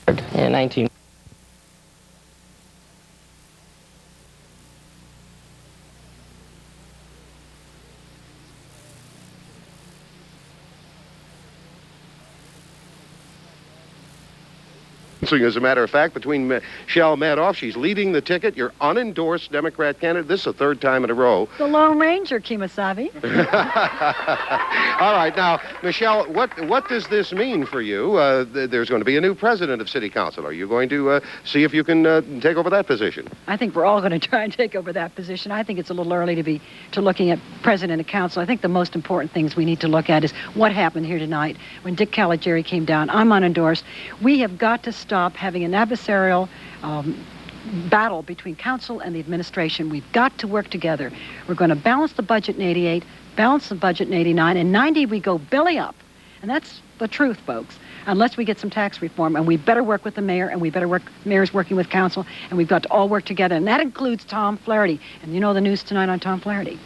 in 19... As a matter of fact, between Michelle Madoff, she's leading the ticket. You're unendorsed Democrat candidate. This is the third time in a row. The Lone Ranger, Kemosabe. All right, now, Michelle, what does this mean for you? There's going to be a new president of City Council. Are you going to see if you can take over that position? I think we're all going to try and take over that position. I think it's a little early to looking at president of council. I think the most important things we need to look at is what happened here tonight when Dick Caligiuri came down. I'm unendorsed. We have got to stop having an adversarial battle between council and the administration. We've got to work together. We're going to balance the budget in 88, balance the budget in 89. In 90, we go belly up. And that's the truth, folks, unless we get some tax reform. And we better work with the mayor, and we better work, mayor's working with council, and we've got to all work together. And that includes Tom Flaherty. And you know the news tonight on Tom Flaherty.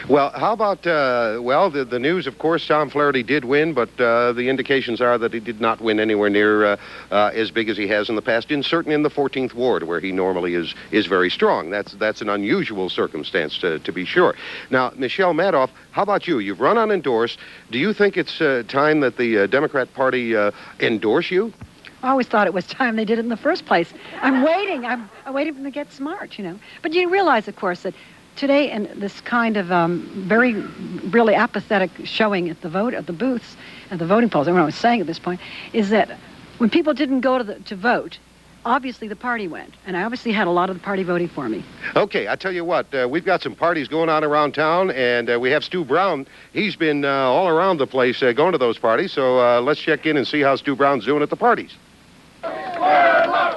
Well, how about, the news, of course, Tom Flaherty did win, but the indications are that he did not win anywhere near as big as he has in the past, certainly in the 14th Ward, where he normally is very strong. That's an unusual circumstance, to be sure. Now, Michelle Madoff, how about you? You've run unendorsed. Do you think it's time that the Democrat Party endorse you? I always thought it was time they did it in the first place. I'm waiting. I'm waiting for them to get smart, you know. But you realize, of course, that today, and this kind of really apathetic showing at the booths, at the voting polls, I don't know what I was saying at this point, is that when people didn't go to vote, obviously the party went. And I obviously had a lot of the party voting for me. Okay, I tell you what, we've got some parties going on around town, and we have Stu Brown. He's been all around the place going to those parties, so let's check in and see how Stu Brown's doing at the parties.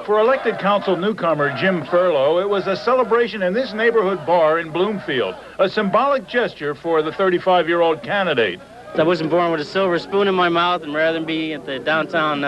For elected council newcomer Jim Furlow, it was a celebration in this neighborhood bar in Bloomfield, a symbolic gesture for the 35-year-old candidate. I wasn't born with a silver spoon in my mouth, and rather than be at the downtown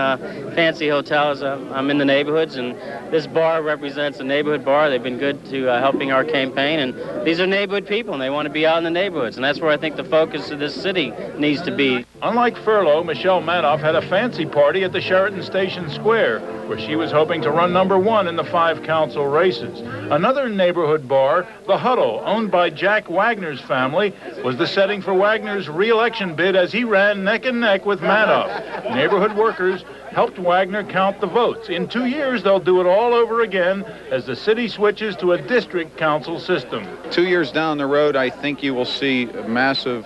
fancy hotels, I'm in the neighborhoods, and this bar represents a neighborhood bar. They've been good to helping our campaign, and these are neighborhood people, and they want to be out in the neighborhoods, and that's where I think the focus of this city needs to be. Unlike Furlow, Michelle Madoff had a fancy party at the Sheraton Station Square, where she was hoping to run #1 in the 5 council races. Another neighborhood bar, The Huddle, owned by Jack Wagner's family, was the setting for Wagner's re-election bid as he ran neck and neck with Madoff. Neighborhood workers helped Wagner count the votes. In 2 years, they'll do it all over again as the city switches to a district council system. 2 years down the road, I think you will see massive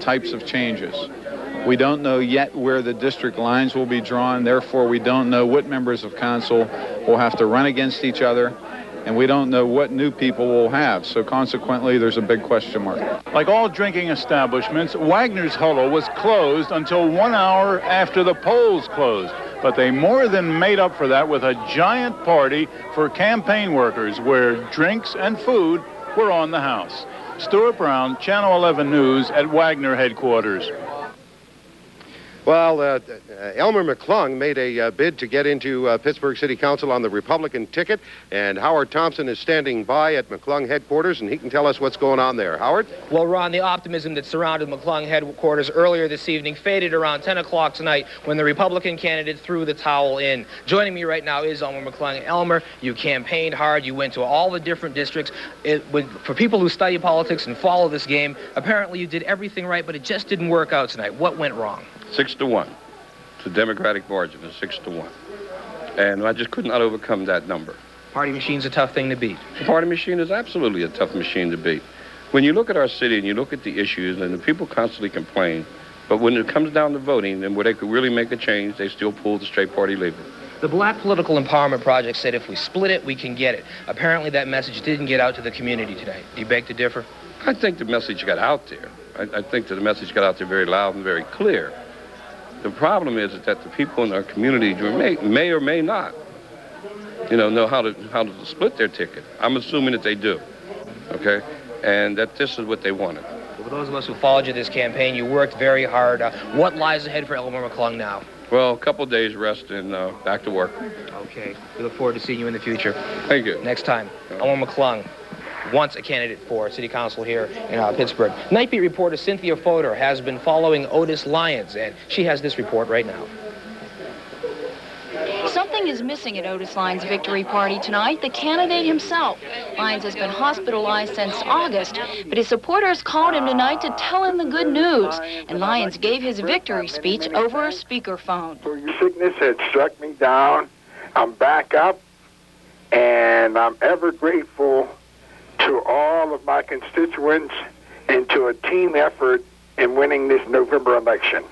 types of changes. We don't know yet where the district lines will be drawn. Therefore, we don't know what members of council will have to run against each other, and we don't know what new people we'll have. So consequently, there's a big question mark. Like all drinking establishments, Wagner's Huddle was closed until 1 hour after the polls closed. But they more than made up for that with a giant party for campaign workers where drinks and food were on the house. Stuart Brown, Channel 11 News at Wagner headquarters. Well, Elmer McClung made a bid to get into Pittsburgh City Council on the Republican ticket, and Howard Thompson is standing by at McClung headquarters, and he can tell us what's going on there. Howard? Well, Ron, the optimism that surrounded McClung headquarters earlier this evening faded around 10 o'clock tonight when the Republican candidate threw the towel in. Joining me right now is Elmer McClung. Elmer, you campaigned hard. You went to all the different districts. For people who study politics and follow this game, apparently you did everything right, but it just didn't work out tonight. What went wrong? 6-1. It's a Democratic margin of 6-1. And I just could not overcome that number. Party machine's a tough thing to beat. The party machine is absolutely a tough machine to beat. When you look at our city and you look at the issues, and the people constantly complain, but when it comes down to voting and where they could really make a change, they still pull the straight party lever. The Black Political Empowerment Project said if we split it, we can get it. Apparently that message didn't get out to the community today. Do you beg to differ? I think the message got out there. I think that the message got out there very loud and very clear. The problem is that the people in our community may or may not, know how to split their ticket. I'm assuming that they do, okay? And that this is what they wanted. For those of us who followed you this campaign, you worked very hard. What lies ahead for Elmer McClung now? Well, a couple of days rest and back to work. Okay. We look forward to seeing you in the future. Thank you. Next time, Elmer McClung, once a candidate for city council here in Pittsburgh. Nightbeat reporter Cynthia Fodor has been following Otis Lyons, and she has this report right now. Something Something is missing at Otis Lyons' victory party tonight, the candidate himself. Lyons has been hospitalized since August, but his supporters called him tonight to tell him the good news. And Lyons gave his victory speech over a speakerphone. Sickness had struck me down. I'm back up, and I'm ever grateful to all of my constituents and to a team effort in winning this November election.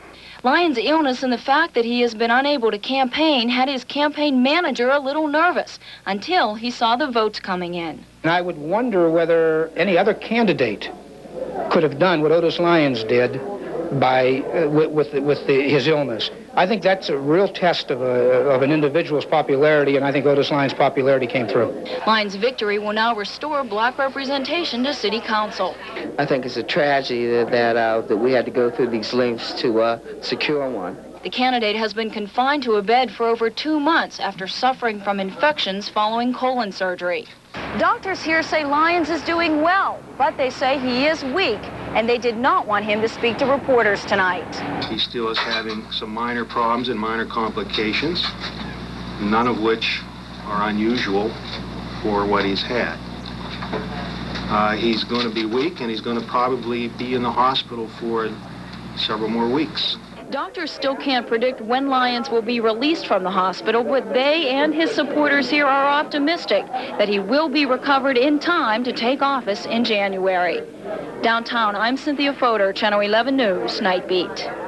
Lyons' illness and the fact that he has been unable to campaign had his campaign manager a little nervous until he saw the votes coming in. And I would wonder whether any other candidate could have done what Otis Lyons did with his illness. I think that's a real test of an individual's popularity, and I think Otis Lyons' popularity came through. Lyons' victory will now restore black representation to City Council. I think it's a tragedy that we had to go through these lengths to secure one. The candidate has been confined to a bed for over 2 months after suffering from infections following colon surgery. Doctors here say Lyons is doing well, but they say he is weak, and they did not want him to speak to reporters tonight. He still is having some minor problems and minor complications, none of which are unusual for what he's had. He's going to be weak, and he's going to probably be in the hospital for several more weeks. Doctors still can't predict when Lyons will be released from the hospital, but they and his supporters here are optimistic that he will be recovered in time to take office in January. Downtown, I'm Cynthia Fodor, Channel 11 News, Nightbeat.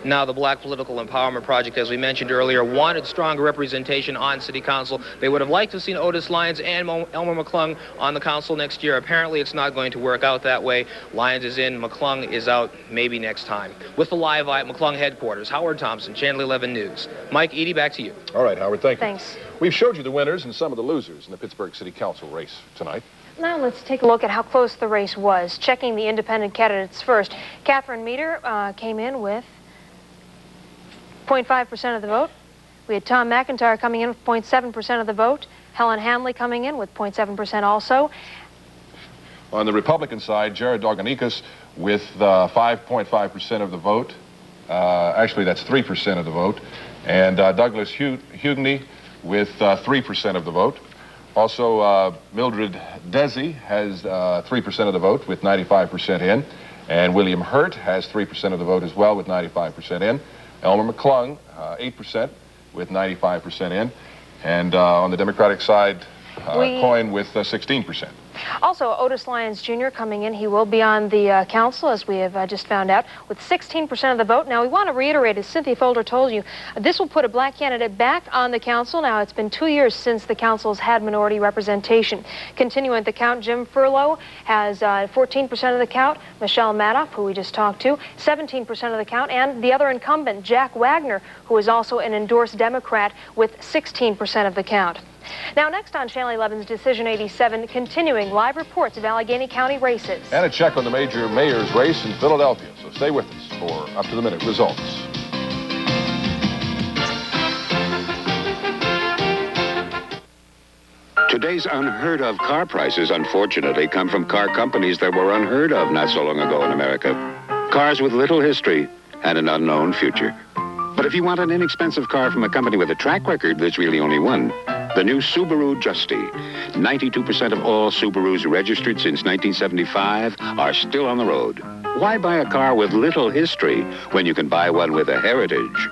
Now, the Black Political Empowerment Project, as we mentioned earlier, wanted stronger representation on City Council. They would have liked to have seen Otis Lyons and Elmer McClung on the council next year. Apparently, it's not going to work out that way. Lyons is in, McClung is out, maybe next time. With the live eye at McClung headquarters, Howard Thompson, Channel 11 News. Mike, Edie, back to you. All right, Howard, thank you. Thanks. We've showed you the winners and some of the losers in the Pittsburgh City Council race tonight. Now let's take a look at how close the race was. Checking the independent candidates first. Catherine Meter came in with 0.5% of the vote. We had Tom McIntyre coming in with 0.7% of the vote. Helen Hanley coming in with 0.7% also. On the Republican side, Jared Doganikas with 5.5% of the vote. Actually, that's 3% of the vote. And Douglas Hugney with 3% of the vote. Also, Mildred Desi has 3% of the vote with 95% in. And William Hurt has 3% of the vote as well with 95% in. Elmer McClung, 8% with 95% in. And on the Democratic side, Coyne with 16%. Also, Otis Lyons Jr. coming in. He will be on the council, as we have just found out, with 16% of the vote. Now, we want to reiterate, as Cynthia Folder told you, this will put a black candidate back on the council. Now, it's been 2 years since the council's had minority representation. Continuing the count, Jim Furlow has 14% of the count. Michelle Madoff, who we just talked to, 17% of the count. And the other incumbent, Jack Wagner, who is also an endorsed Democrat, with 16% of the count. Now, next on Channel 11's Decision 87, continuing live reports of Allegheny County races. And a check on the major mayor's race in Philadelphia. So stay with us for up-to-the-minute results. Today's unheard-of car prices, unfortunately, come from car companies that were unheard of not so long ago in America. Cars with little history and an unknown future. But if you want an inexpensive car from a company with a track record, there's really only one. The new Subaru Justy. 92% of all Subarus registered since 1975 are still on the road. Why buy a car with little history when you can buy one with a heritage?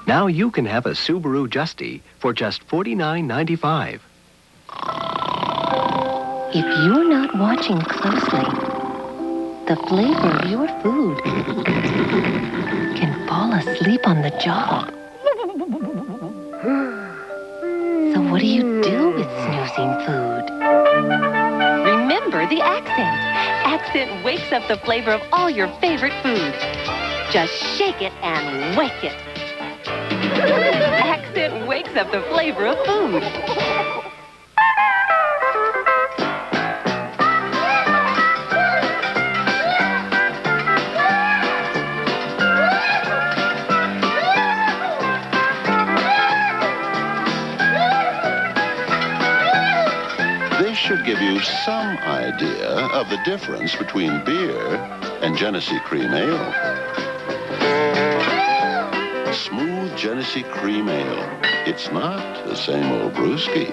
Now you can have a Subaru Justy for just $49.95. If you're not watching closely, the flavor of your food can fall asleep on the job. So what do you do with snoozing food? Remember the Accent. Accent wakes up the flavor of all your favorite foods. Just shake it and wake it. Accent wakes up the flavor of food. Should give you some idea of the difference between beer and Genesee Cream Ale. Smooth Genesee Cream Ale. It's not the same old brewski.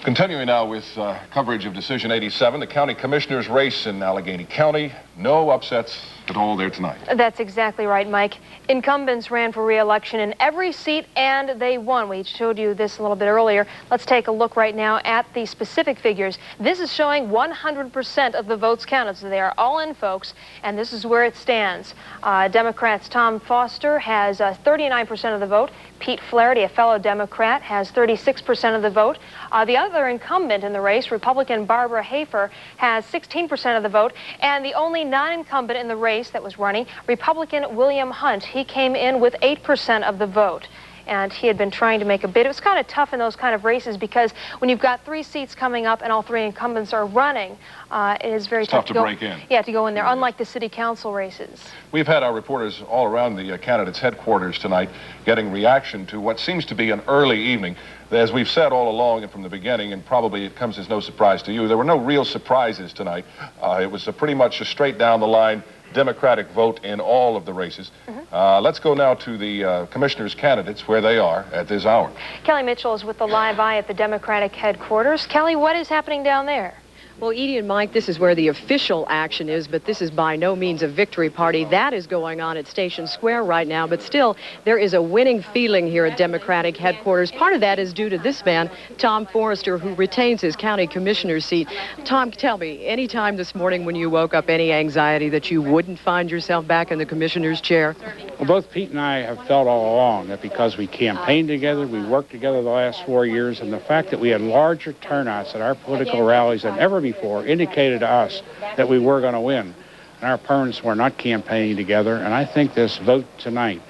Continuing now with coverage of Decision 87, the county commissioner's race in Allegheny County. No upsets at all there tonight. That's exactly right, Mike. Incumbents ran for re-election in every seat, and they won. We showed you this a little bit earlier. Let's take a look right now at the specific figures. This is showing 100% of the votes counted, so they are all in, folks, and this is where it stands. Democrats' Tom Foster has 39% of the vote. Pete Flaherty, a fellow Democrat, has 36% of the vote. The other incumbent in the race, Republican Barbara Hafer, has 16% of the vote. And the only non-incumbent in the race that was running, Republican William Hunt, he came in with 8% of the vote. And he had been trying to make a bid. It was kind of tough in those kind of races because when you've got 3 seats coming up and all 3 incumbents are running, it is very tough to break in. Yeah, to go in there, unlike the city council races. We've had our reporters all around the candidates' headquarters tonight getting reaction to what seems to be an early evening. As we've said all along and from the beginning, and probably it comes as no surprise to you, there were no real surprises tonight. It was pretty much a straight down the line Democratic vote in all of the races. Let's go now to the commissioners' candidates, where they are at this hour. Kelly Mitchell is with the Live Eye at the Democratic headquarters. Kelly, what is happening down there? Well, Edie and Mike, this is where the official action is, but this is by no means a victory party. That is going on at Station Square right now, but still, there is a winning feeling here at Democratic headquarters. Part of that is due to this man, Tom Forrester, who retains his county commissioner's seat. Tom, tell me, any time this morning when you woke up, any anxiety that you wouldn't find yourself back in the commissioner's chair? Well, both Pete and I have felt all along that because we campaigned together, we worked together the last 4 years, and the fact that we had larger turnouts at our political rallies than ever before indicated to us that we were going to win. And our opponents were not campaigning together, and I think this vote tonight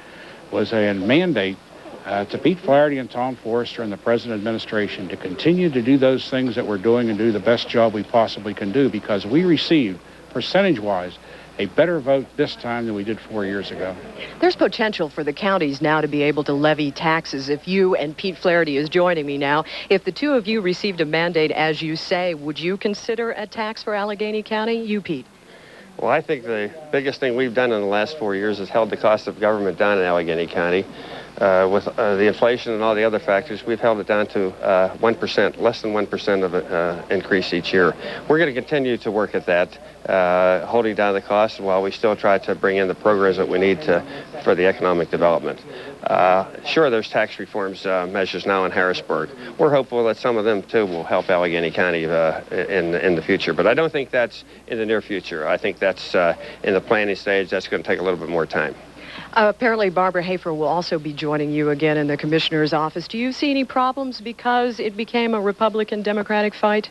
was a mandate to Pete Flaherty and Tom Forrester and the President administration to continue to do those things that we're doing and do the best job we possibly can do, because we received, percentage-wise, a better vote this time than we did 4 years ago. There's potential for the counties now to be able to levy taxes. If you and Pete Flaherty is joining me now, if the two of you received a mandate, as you say, would you consider a tax for Allegheny County? You, Pete? Well, I think the biggest thing we've done in the last 4 years is held the cost of government down in Allegheny County. With the inflation and all the other factors, we've held it down to 1%, less than 1% of an increase each year. We're going to continue to work at that, holding down the costs while we still try to bring in the programs that we need for the economic development. Sure, there's tax reforms measures now in Harrisburg. We're hopeful that some of them, too, will help Allegheny County in the future. But I don't think that's in the near future. I think that's in the planning stage. That's going to take a little bit more time. Apparently, Barbara Hafer will also be joining you again in the commissioner's office. Do you see any problems because it became a Republican-Democratic fight?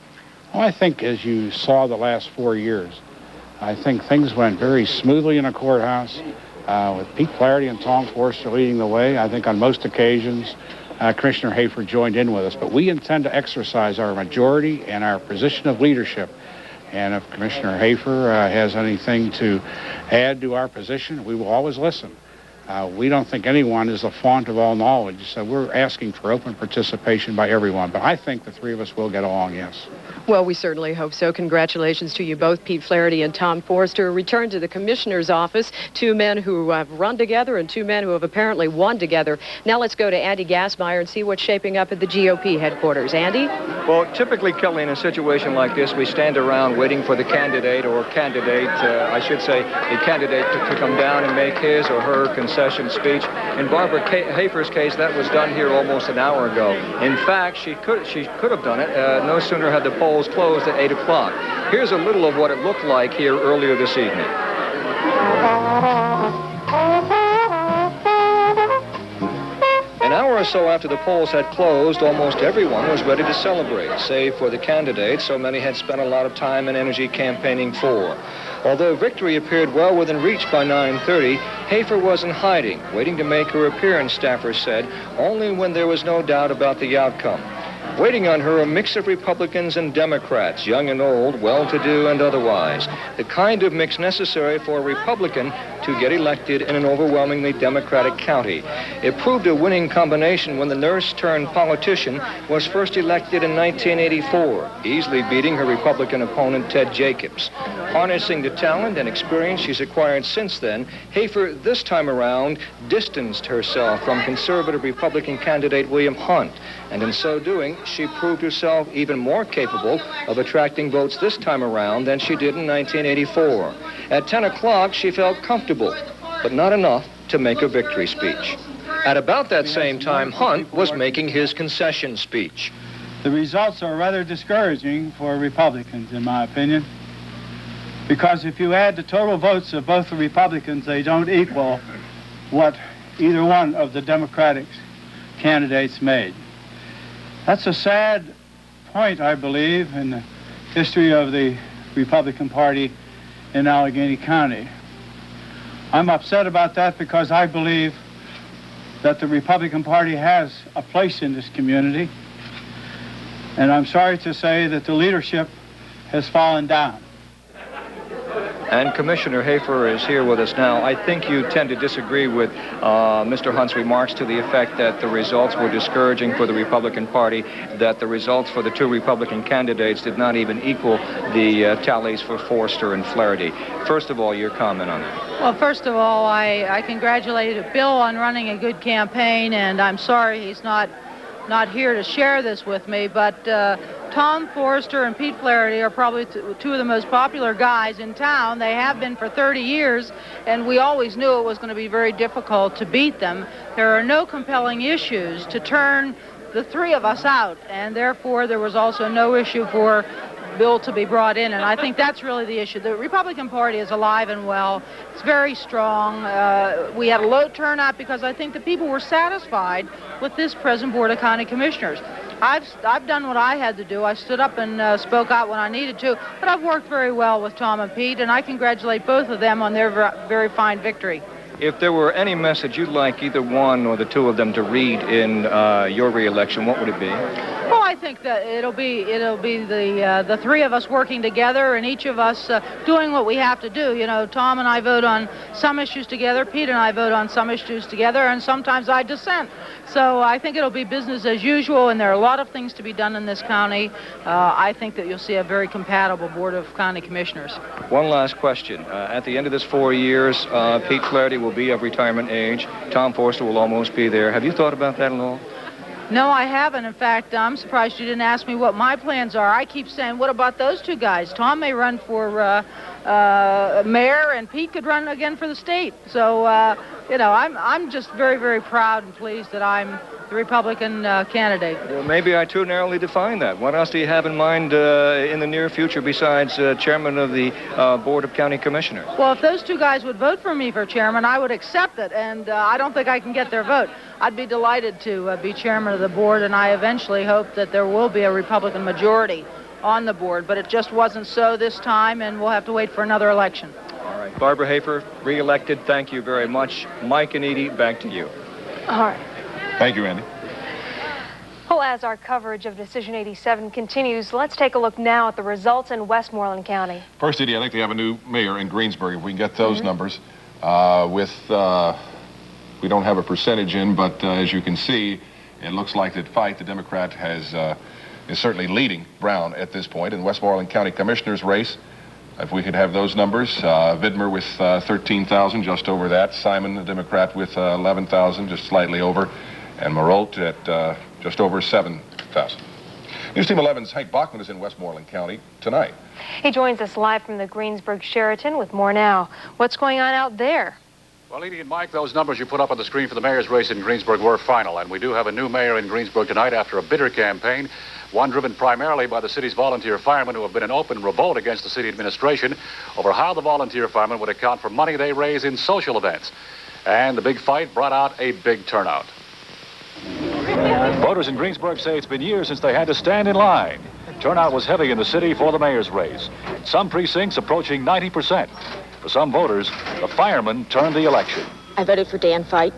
Well, I think as you saw the last 4 years, I think things went very smoothly in the courthouse with Pete Flaherty and Tom Forrester leading the way. I think on most occasions, Commissioner Hafer joined in with us. But we intend to exercise our majority and our position of leadership. And if Commissioner Hafer has anything to add to our position, we will always listen. We don't think anyone is the font of all knowledge, so we're asking for open participation by everyone. But I think the three of us will get along, yes. Well, we certainly hope so. Congratulations to you both, Pete Flaherty and Tom Forrester. Return to the commissioner's office. 2 men who have run together and 2 men who have apparently won together. Now let's go to Andy Gassmeyer and see what's shaping up at the GOP headquarters. Andy? Well, typically, Kelly, in a situation like this, we stand around waiting for the candidate, I should say, the candidate to come down and make his or her concession speech. In Barbara Hafer's case, that was done here almost an hour ago. In fact, she could have done it no sooner had the polls closed at 8 o'clock. Here's a little of what it looked like here earlier this evening. An hour or so after the polls had closed, almost everyone was ready to celebrate, save for the candidates so many had spent a lot of time and energy campaigning for. Although victory appeared well within reach by 9:30, Hafer was in hiding, waiting to make her appearance, staffers said, only when there was no doubt about the outcome. Waiting on her, a mix of Republicans and Democrats, young and old, well-to-do and otherwise. The kind of mix necessary for a Republican to get elected in an overwhelmingly Democratic county. It proved a winning combination when the nurse-turned-politician was first elected in 1984, easily beating her Republican opponent Ted Jacobs. Harnessing the talent and experience she's acquired since then, Hafer this time around distanced herself from conservative Republican candidate William Hunt, and in so doing, she proved herself even more capable of attracting votes this time around than she did in 1984. At 10 o'clock, she felt comfortable, but not enough to make a victory speech. At about that same time, Hunt was making his concession speech. The results are rather discouraging for Republicans, in my opinion, because if you add the total votes of both the Republicans, they don't equal what either one of the Democratic candidates made. That's a sad point, I believe, in the history of the Republican Party in Allegheny County. I'm upset about that because I believe that the Republican Party has a place in this community, and I'm sorry to say that the leadership has fallen down. And Commissioner Hafer is here with us now. I think you tend to disagree with Mr. Hunt's remarks to the effect that the results were discouraging for the Republican Party, that the results for the two Republican candidates did not even equal the tallies for Forster and Flaherty. First of all, your comment on that. Well, first of all, I congratulate Bill on running a good campaign, and I'm sorry he's not here to share this with me, but Tom Forster and Pete Flaherty are probably two of the most popular guys in town. They have been for 30 years, and we always knew it was going to be very difficult to beat them. There are no compelling issues to turn the three of us out, and therefore there was also no issue for Bill to be brought in, and I think that's really the issue. The Republican Party is alive and well. It's very strong. We had a low turnout because I think the people were satisfied with this present Board of County Commissioners. I've done what I had to do. I stood up and spoke out when I needed to, but I've worked very well with Tom and Pete, and I congratulate both of them on their very fine victory. If there were any message you'd like either one or the two of them to read in your re-election, what would it be? Well, I think that it'll be the three of us working together, and each of us doing what we have to do. You know, Tom and I vote on some issues together, Pete and I vote on some issues together, and sometimes I dissent. So I think it'll be business as usual, and there are a lot of things to be done in this county. I think that you'll see a very compatible Board of County Commissioners. One last question. At the end of this 4 years, Pete Flaherty will be of retirement age. Tom Forster will almost be there. Have you thought about that at all? No, I haven't. In fact, I'm surprised you didn't ask me what my plans are. I keep saying, what about those two guys? Tom may run for mayor, and Pete could run again for the state. So, you know, I'm just very, very proud and pleased that I'm the Republican candidate. Well, maybe I too narrowly define that. What else do you have in mind in the near future besides chairman of the Board of County Commissioners? Well, if those two guys would vote for me for chairman, I would accept it, and I don't think I can get their vote. I'd be delighted to be chairman of the board, and I eventually hope that there will be a Republican majority on the board, but it just wasn't so this time, and we'll have to wait for another election. All right. Barbara Hafer, re-elected. Thank you very much. Mike and Edie, back to you. All right. Thank you, Andy. Well, as our coverage of Decision 87 continues, let's take a look now at the results in Westmoreland County. First, Edie, I think they have a new mayor in Greensburg. If we can get those numbers. We don't have a percentage in, but as you can see, it looks like that Fight, the Democrat, is certainly leading Brown at this point in Westmoreland County Commissioner's race. If we could have those numbers, Vidmer with 13,000, just over that. Simon, the Democrat, with 11,000, just slightly over. And Marolt at just over 7,000. News Team 11's Hank Bachman is in Westmoreland County tonight. He joins us live from the Greensburg Sheraton with more now. What's going on out there? Well, Edie and Mike, those numbers you put up on the screen for the mayor's race in Greensburg were final, and we do have a new mayor in Greensburg tonight after a bitter campaign, one driven primarily by the city's volunteer firemen who have been in open revolt against the city administration over how the volunteer firemen would account for money they raise in social events. And the big fight brought out a big turnout. Voters in Greensburg say it's been years since they had to stand in line. Turnout was heavy in the city for the mayor's race. Some precincts approaching 90%. For some voters, the firemen turned the election. I voted for Dan Fight.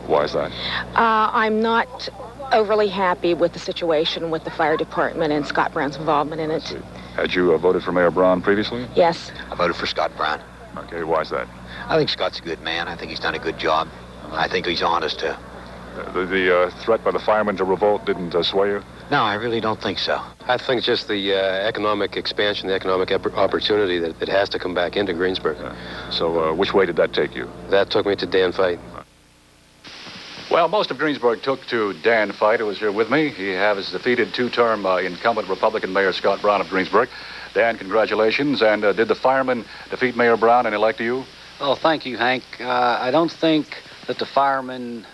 Why is that? I'm not overly happy with the situation with the fire department and Scott Brown's involvement in it. Had you voted for Mayor Brown previously? Yes. I voted for Scott Brown. Okay, why's that? I think Scott's a good man. I think he's done a good job. I think he's honest, too. The threat by the firemen to revolt didn't sway you? No, I really don't think so. I think just the economic expansion, the economic opportunity that has to come back into Greensburg. So which way did that take you? That took me to Dan Fight. Well, most of Greensburg took to Dan Fight, who is here with me. He has defeated two-term incumbent Republican Mayor Scott Brown of Greensburg. Dan, congratulations. And did the firemen defeat Mayor Brown and elect you? Oh, thank you, Hank. I don't think that the firemen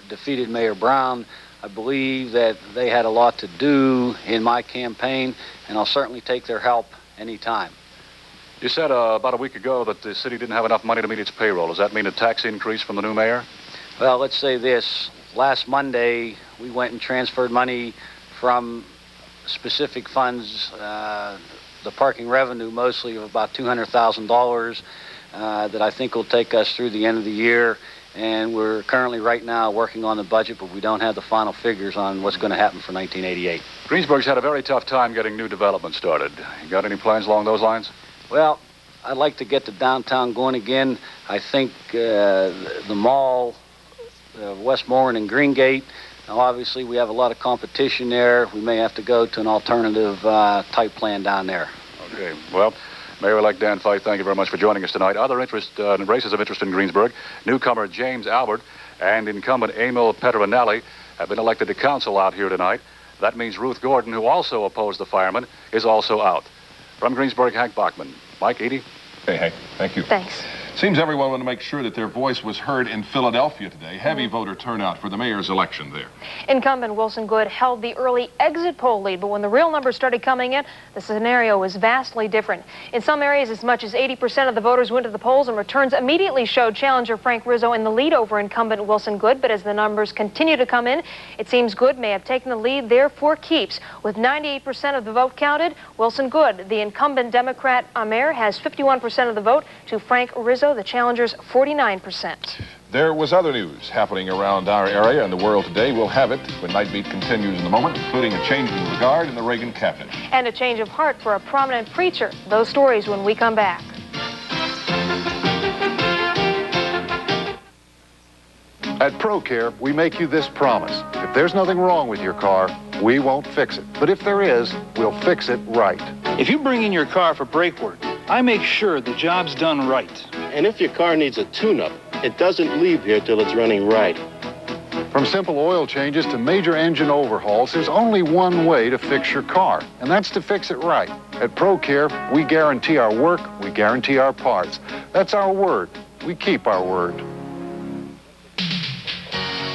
defeated Mayor Brown. I believe that they had a lot to do in my campaign, and I'll certainly take their help anytime. You said about a week ago that the city didn't have enough money to meet its payroll. Does that mean a tax increase from the new mayor? Well, let's say this. Last Monday, we went and transferred money from specific funds, the parking revenue mostly of about $200,000 that I think will take us through the end of the year. And we're currently right now working on the budget, but we don't have the final figures on what's going to happen for 1988. Greensburg's had a very tough time getting new development started. You got any plans along those lines? Well, I'd like to get the downtown going again. I think the mall, Westmoreland and Greengate, now obviously we have a lot of competition there. We may have to go to an alternative type plan down there. Okay, well, Mayor-elect Dan Fight, thank you very much for joining us tonight. Other races of interest in Greensburg, newcomer James Albert and incumbent Emil Petronelli have been elected to council out here tonight. That means Ruth Gordon, who also opposed the firemen, is also out. From Greensburg, Hank Bachman. Mike, Edie? Hey, Hank, thank you. Thanks. Seems everyone wanted to make sure that their voice was heard in Philadelphia today. Heavy voter turnout for the mayor's election there. Incumbent Wilson Good held the early exit poll lead, but when the real numbers started coming in, the scenario was vastly different. In some areas, as much as 80% of the voters went to the polls, and returns immediately showed challenger Frank Rizzo in the lead over incumbent Wilson Good. But as the numbers continue to come in, it seems Good may have taken the lead there for keeps. With 98% of the vote counted, Wilson Good, the incumbent Democrat mayor, has 51% of the vote to Frank Rizzo, the challenger's 49%. There was other news happening around our area and the world today. We'll have it when Nightbeat continues in a moment, including a change in regard in the Reagan cabinet. And a change of heart for a prominent preacher. Those stories when we come back. At ProCare, we make you this promise. If there's nothing wrong with your car, we won't fix it. But if there is, we'll fix it right. If you bring in your car for brake work, I make sure the job's done right. And if your car needs a tune-up, it doesn't leave here till it's running right. From simple oil changes to major engine overhauls, there's only one way to fix your car, and that's to fix it right. At ProCare, we guarantee our work, we guarantee our parts. That's our word. We keep our word.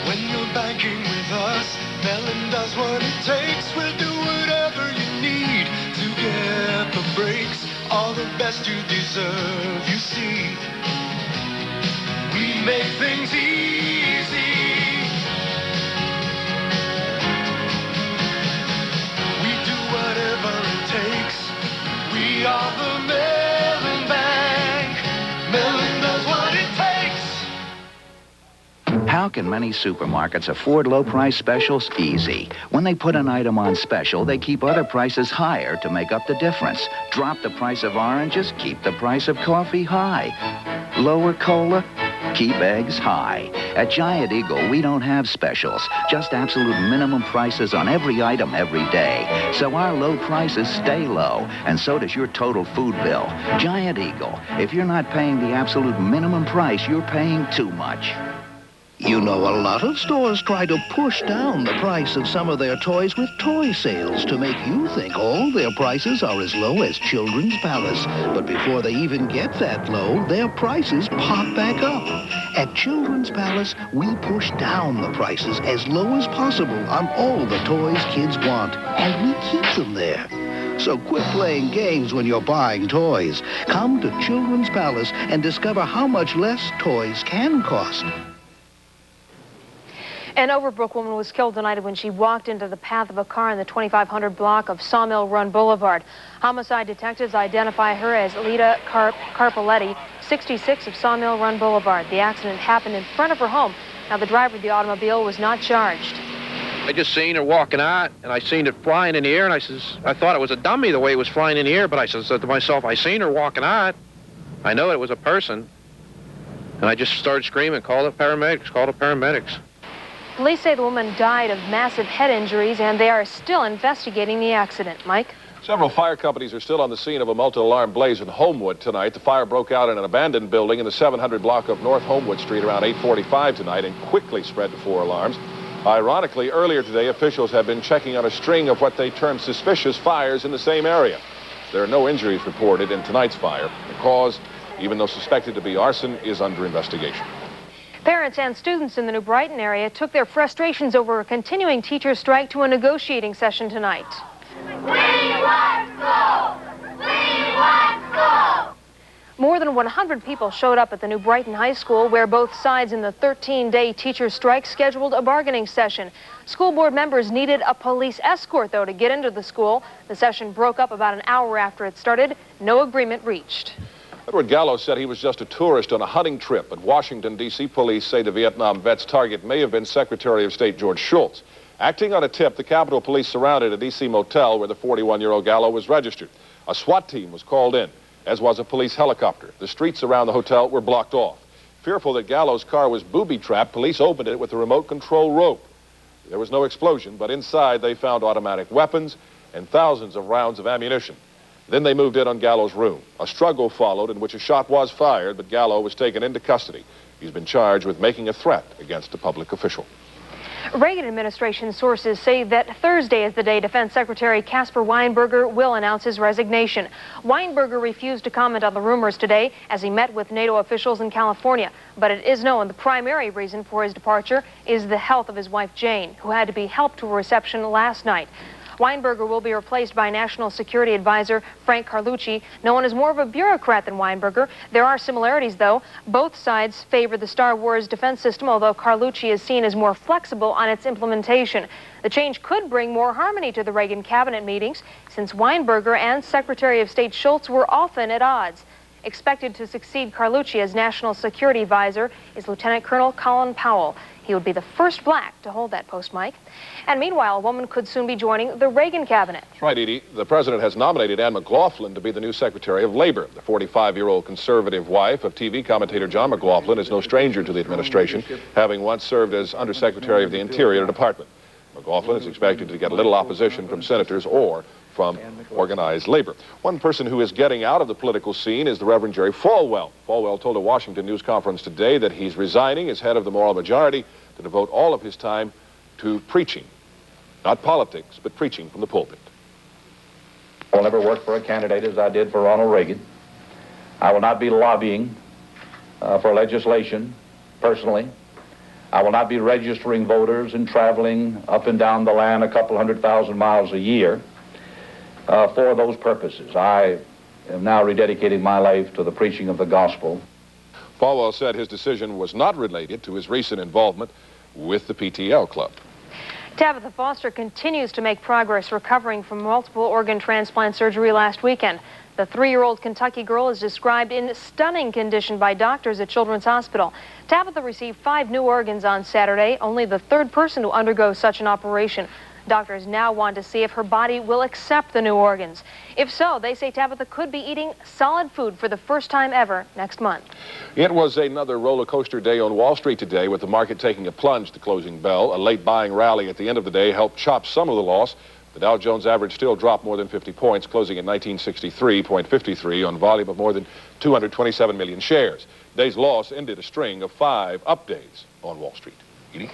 When you're banking with us, Mellon does what it takes. We'll do whatever you need to get the breaks. All the best you deserve, you see. We make things easy. We do whatever it takes. We are the Mellon Bank. Mellon does what it takes. How can many supermarkets afford low-price specials? Easy. When they put an item on special, they keep other prices higher to make up the difference. Drop the price of oranges, keep the price of coffee high. Lower cola, keep eggs high. At Giant Eagle, we don't have specials, just absolute minimum prices on every item every day. So our low prices stay low, and so does your total food bill. Giant Eagle, if you're not paying the absolute minimum price, you're paying too much. You know, a lot of stores try to push down the price of some of their toys with toy sales to make you think all their prices are as low as Children's Palace. But before they even get that low, their prices pop back up. At Children's Palace, we push down the prices as low as possible on all the toys kids want, and we keep them there. So quit playing games when you're buying toys. Come to Children's Palace and discover how much less toys can cost. An Overbrook woman was killed tonight when she walked into the path of a car in the 2500 block of Sawmill Run Boulevard. Homicide detectives identify her as Lita Carpoletti, 66 of Sawmill Run Boulevard. The accident happened in front of her home. Now, the driver of the automobile was not charged. I just seen her walking out, and I seen it flying in the air, and I thought it was a dummy the way it was flying in the air, but I said to myself, I seen her walking out. I know it was a person, and I just started screaming, call the paramedics, call the paramedics. Police say the woman died of massive head injuries, and they are still investigating the accident. Mike? Several fire companies are still on the scene of a multi-alarm blaze in Homewood tonight. The fire broke out in an abandoned building in the 700 block of North Homewood Street around 8:45 tonight and quickly spread to 4 alarms. Ironically, earlier today, officials have been checking on a string of what they term suspicious fires in the same area. There are no injuries reported in tonight's fire. The cause, even though suspected to be arson, is under investigation. Parents and students in the New Brighton area took their frustrations over a continuing teacher strike to a negotiating session tonight. We want school! We want school! More than 100 people showed up at the New Brighton High School, where both sides in the 13-day teacher strike scheduled a bargaining session. School board members needed a police escort, though, to get into the school. The session broke up about an hour after it started. No agreement reached. Edward Gallo said he was just a tourist on a hunting trip, but Washington, D.C. police say the Vietnam vet's target may have been Secretary of State George Shultz. Acting on a tip, the Capitol Police surrounded a D.C. motel where the 41-year-old Gallo was registered. A SWAT team was called in, as was a police helicopter. The streets around the hotel were blocked off. Fearful that Gallo's car was booby-trapped, police opened it with a remote control rope. There was no explosion, but inside they found automatic weapons and thousands of rounds of ammunition. Then they moved in on Gallo's room. A struggle followed in which a shot was fired, but Gallo was taken into custody. He's been charged with making a threat against a public official. Reagan administration sources say that Thursday is the day Defense Secretary Caspar Weinberger will announce his resignation. Weinberger refused to comment on the rumors today as he met with NATO officials in California. But it is known the primary reason for his departure is the health of his wife Jane, who had to be helped to a reception last night. Weinberger will be replaced by National Security Advisor Frank Carlucci. No one is more of a bureaucrat than Weinberger. There are similarities, though. Both sides favor the Star Wars defense system, although Carlucci is seen as more flexible on its implementation. The change could bring more harmony to the Reagan cabinet meetings, since Weinberger and Secretary of State Shultz were often at odds. Expected to succeed Carlucci as National Security Advisor is Lieutenant Colonel Colin Powell. He would be the first black to hold that post, Mike. And meanwhile, a woman could soon be joining the Reagan cabinet. That's right, Edie. The president has nominated Ann McLaughlin to be the new Secretary of Labor. The 45-year-old conservative wife of TV commentator John McLaughlin is no stranger to the administration, having once served as Undersecretary of the Interior Department. McLaughlin is expected to get little opposition from senators or from organized labor. One person who is getting out of the political scene is the Reverend Jerry Falwell. Falwell told a Washington news conference today that he's resigning as head of the moral majority to devote all of his time to preaching. Not politics, but preaching from the pulpit. I will never work for a candidate as I did for Ronald Reagan. I will not be lobbying for legislation personally. I will not be registering voters and traveling up and down the land a couple 100,000 miles a year for those purposes. I am now rededicating my life to the preaching of the gospel. Falwell said his decision was not related to his recent involvement with the PTL Club. Tabitha Foster continues to make progress recovering from multiple organ transplant surgery last weekend. The 3-year-old Kentucky girl is described in stunning condition by doctors at Children's Hospital. Tabitha received 5 new organs on Saturday, only the 3rd person to undergo such an operation. Doctors now want to see if her body will accept the new organs. If so, they say Tabitha could be eating solid food for the first time ever next month. It was another roller coaster day on Wall Street today, with the market taking a plunge at the closing bell. A late buying rally at the end of the day helped chop some of the loss. The Dow Jones average still dropped more than 50 points, closing at 1963.53 on volume of more than 227 million shares. Today's loss ended a string of 5 up days on Wall Street. Edie?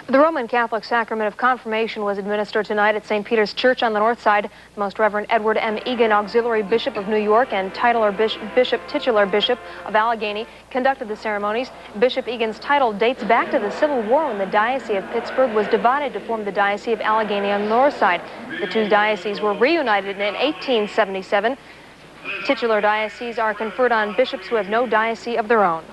The Roman Catholic sacrament of confirmation was administered tonight at St. Peter's Church on the north side. The Most Reverend Edward M. Egan, Auxiliary Bishop of New York and titular titular Bishop of Allegheny, conducted the ceremonies. Bishop Egan's title dates back to the Civil War when the Diocese of Pittsburgh was divided to form the Diocese of Allegheny on the north side. The two dioceses were reunited in 1877. Titular dioceses are conferred on bishops who have no diocese of their own.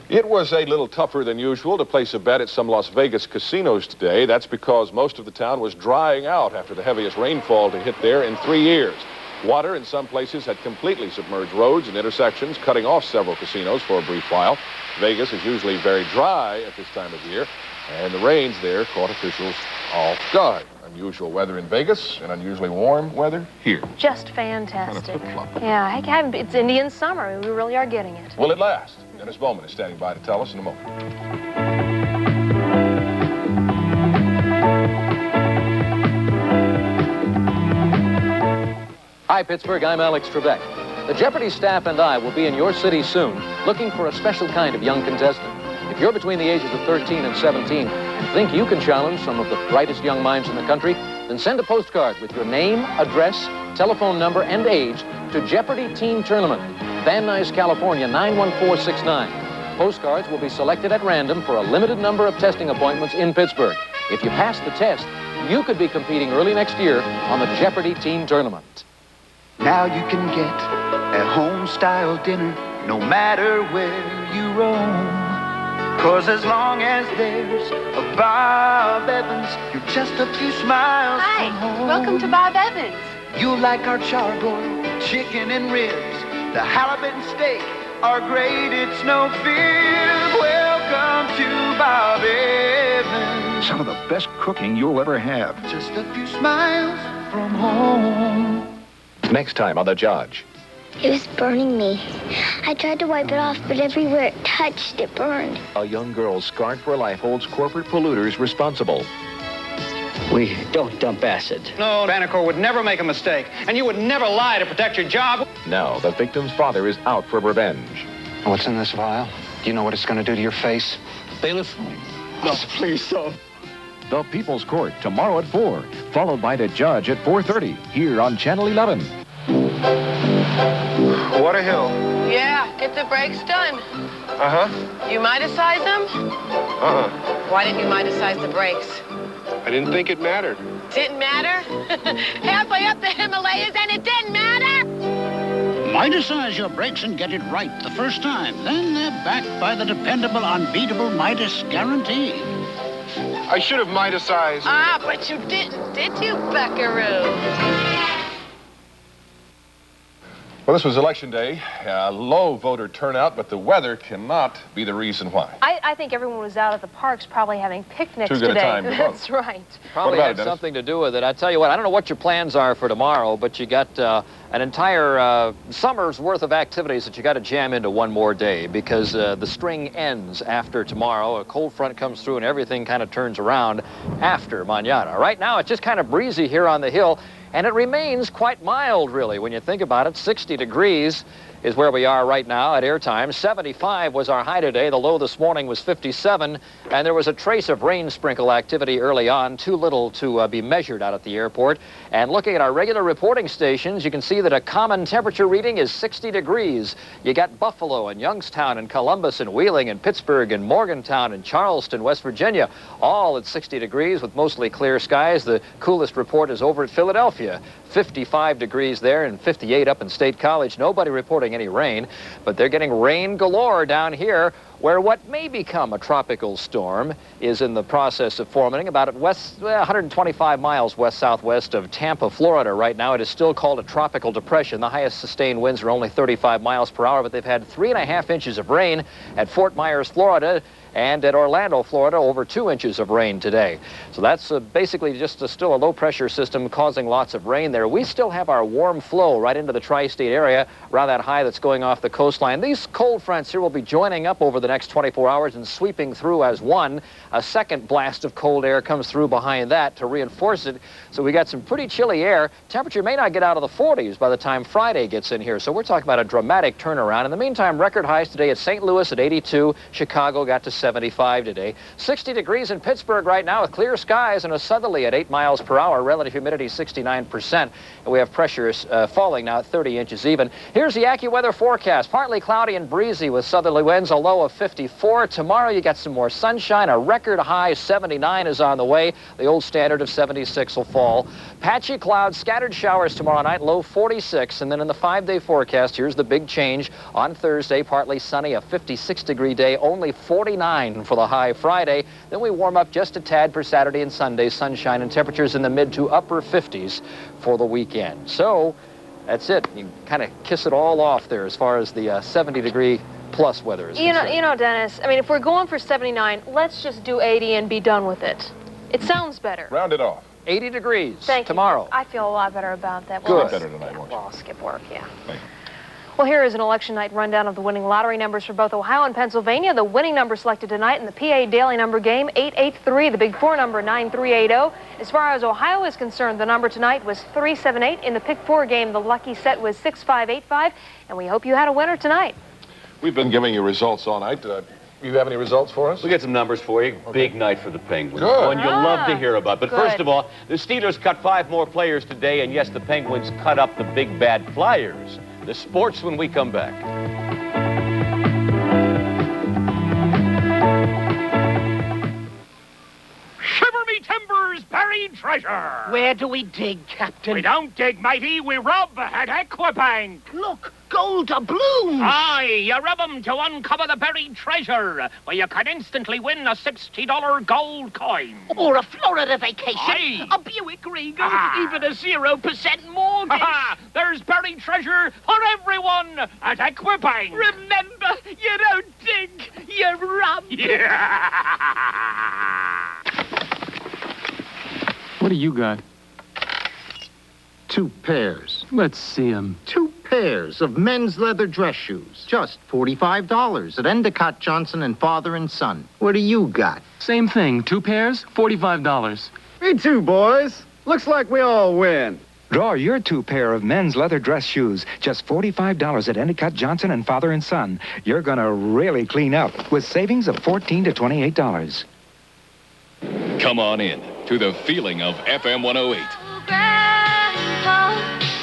It was a little tougher than usual to place a bet at some Las Vegas casinos today. That's because most of the town was drying out after the heaviest rainfall to hit there in 3 years. Water in some places had completely submerged roads and intersections, cutting off several casinos for a brief while. Vegas is usually very dry at this time of year, and the rains there caught officials off guard. Unusual weather in Vegas and unusually warm weather here. Just fantastic. Kind of flip-flop. Yeah, it's Indian summer. We really are getting it. Will it last? Dennis Bowman is standing by to tell us in a moment. Hi, Pittsburgh. I'm Alex Trebek. The Jeopardy staff and I will be in your city soon looking for a special kind of young contestant. If you're between the ages of 13 and 17 and think you can challenge some of the brightest young minds in the country, then send a postcard with your name, address, telephone number, and age to Jeopardy Teen Tournament, Van Nuys, California, 91469. Postcards will be selected at random for a limited number of testing appointments in Pittsburgh. If you pass the test, you could be competing early next year on the Jeopardy Teen Tournament. Now you can get a home-style dinner no matter where you roam. 'Cause as long as there's a Bob Evans, you're just a few smiles from home. Welcome to Bob Evans. You'll like our charbroiled chicken and ribs. The halibut and steak are great, it's no fear. Welcome to Bob Evans. Some of the best cooking you'll ever have. Just a few smiles from home. Next time on The Judge. It was burning me. I tried to wipe it off, but everywhere it touched, it burned. A young girl scarred for life holds corporate polluters responsible. We don't dump acid. No, Banneker would never make a mistake, and you would never lie to protect your job. Now, the victim's father is out for revenge. What's in this vial? Do you know what it's going to do to your face? Bailiff? No, please don't. The People's Court, tomorrow at 4, followed by The Judge at 4:30, here on Channel 11. What a hill. Yeah, get the brakes done. Uh-huh. You Midas-size them? Uh-huh. Why didn't you Midas-size the brakes? I didn't think it mattered. Didn't matter? Halfway up the Himalayas and it didn't matter? Midas-size your brakes and get it right the first time. Then they're backed by the dependable, unbeatable Midas guarantee. I should have Midas-sized. Ah, but you didn't, did you, buckaroo? Well, this was Election Day. Low voter turnout, but the weather cannot be the reason why. I think everyone was out at the parks probably having picnics Too good today. a time to vote. That's right. Probably What about had it, Dennis? something to do with it. I tell you what, I don't know what your plans are for tomorrow, but you got an entire summer's worth of activities that you got to jam into one more day because the string ends after tomorrow. A cold front comes through and everything kind of turns around after mañana. Right now, it's just kind of breezy here on the hill. And it remains quite mild, really, when you think about it. 60 degrees is where we are right now at airtime. 75 was our high today. The low this morning was 57. And there was a trace of rain sprinkle activity early on, too little to be measured out at the airport. And looking at our regular reporting stations, you can see that a common temperature reading is 60 degrees. You got Buffalo and Youngstown and Columbus and Wheeling and Pittsburgh and Morgantown and Charleston, West Virginia, all at 60 degrees with mostly clear skies. The coolest report is over at Philadelphia. 55 degrees there and 58 up in State College. Nobody reporting any rain, but they're getting rain galore down here where what may become a tropical storm is in the process of forming about at 125 miles west-southwest of Tampa, Florida. Right now, it is still called a tropical depression. The highest sustained winds are only 35 miles per hour, but they've had 3.5 inches of rain at Fort Myers, Florida, and at Orlando, Florida, over 2 inches of rain today. So that's basically just still a low-pressure system causing lots of rain there. We still have our warm flow right into the tri-state area around that high that's going off the coastline. These cold fronts here will be joining up over the next 24 hours and sweeping through as one. A second blast of cold air comes through behind that to reinforce it. So we got some pretty chilly air. Temperature may not get out of the 40s by the time Friday gets in here. So we're talking about a dramatic turnaround. In the meantime, record highs today at St. Louis at 82. Chicago got to 75 today. 60 degrees in Pittsburgh right now with clear skies and a southerly at 8 miles per hour. Relative humidity 69%. And we have pressures falling now at 30 inches even. Here's the AccuWeather forecast. Partly cloudy and breezy with southerly winds, a low of 54. Tomorrow you got some more sunshine. A record high 79 is on the way. The old standard of 76 will fall. Patchy clouds, scattered showers tomorrow night, low 46. And then in the 5-day forecast, here's the big change. On Thursday, partly sunny, a 56-degree day, only 49 for the high Friday. Then we warm up just a tad for Saturday and Sunday. Sunshine and temperatures in the mid to upper 50s for the weekend. So that's it. You kind of kiss it all off there as far as the 70-degree plus weather is concerned. You know, Dennis, I mean, if we're going for 79, let's just do 80 and be done with it. It sounds better. Round it off. 80 degrees Thank tomorrow. you. I feel a lot better about that. Good. Better tonight, won't you? Well, I'll skip work, yeah. Thank you. Well, here is an election night rundown of the winning lottery numbers for both Ohio and Pennsylvania. The winning number selected tonight in the PA Daily Number game, 883. The Big 4 number, 9380. As far as Ohio is concerned, the number tonight was 378. In the Pick 4 game, the lucky set was 6585. And we hope you had a winner tonight. We've been giving you results all night. You have any results for us? We got some numbers for you. Big night for the Penguins. Good. One you'll love to hear about. But Good. first of all, the Steelers cut 5 more players today, and yes, the Penguins cut up the big bad Flyers. The sports when we come back. Shiver me timbers, buried treasure. Where do we dig, Captain? We don't dig, matey. We rub at Equibank. Look, gold doubloons. Aye, you rub 'em to uncover the buried treasure, where you can instantly win a $60 gold coin. Or a Florida vacation. Aye. A Buick Regal. Ah. Even a 0% mortgage. There's buried treasure for everyone at Equibank. Remember, you don't dig, you rub. Yeah. What do you got? 2 pairs. Let's see them. 2 pairs of men's leather dress shoes. Just $45 at Endicott Johnson and Father and Son. What do you got? Same thing. 2 pairs, $45. Me too, boys. Looks like we all win. Draw your 2 pair of men's leather dress shoes. Just $45 at Endicott Johnson and Father and Son. You're gonna really clean up with savings of $14 to $28. Come on in to the feeling of FM 108.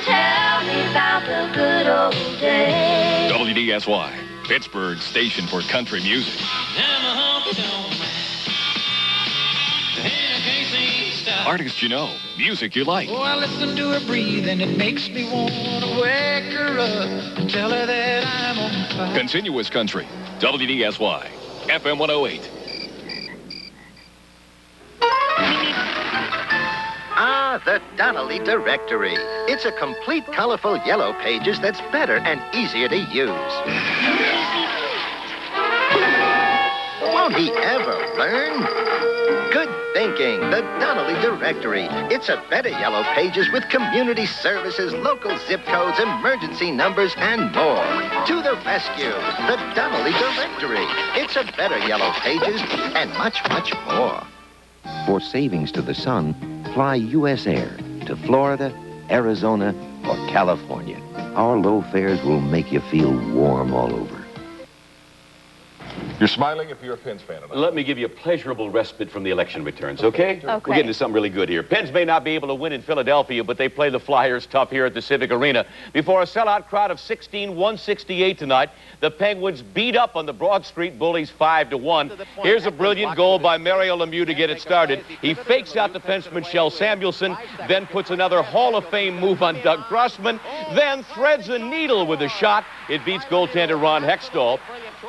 Tell me about the good old days. WDSY, Pittsburgh's station for country music. Artists you know, music you like. Oh, I listen to her breathe and it makes me want to wake her up and tell her that I'm on fire. Continuous country, WDSY, FM 108. Ah, the Donnelly Directory. It's a complete, colorful yellow pages that's better and easier to use. Won't he ever learn? Good thinking, the Donnelly Directory. It's a better yellow pages with community services, local zip codes, emergency numbers, and more. To the rescue, the Donnelly Directory. It's a better yellow pages and much, much more. For savings to the sun, fly U.S. Air to Florida, Arizona, or California. Our low fares will make you feel warm all over. You're smiling if you're a Pens fan. Let me give you a pleasurable respite from the election returns, okay? Okay. We're getting to something really good here. Pens may not be able to win in Philadelphia, but they play the Flyers tough here at the Civic Arena. Before a sellout crowd of 168 tonight, the Penguins beat up on the Broad Street Bullies 5-1. Here's a brilliant goal by Mario Lemieux to get it started. He fakes out defenseman Shel Samuelson, then puts another Hall of Fame move on Doug Grossman, then threads a needle with a shot. It beats goaltender Ron Hextall.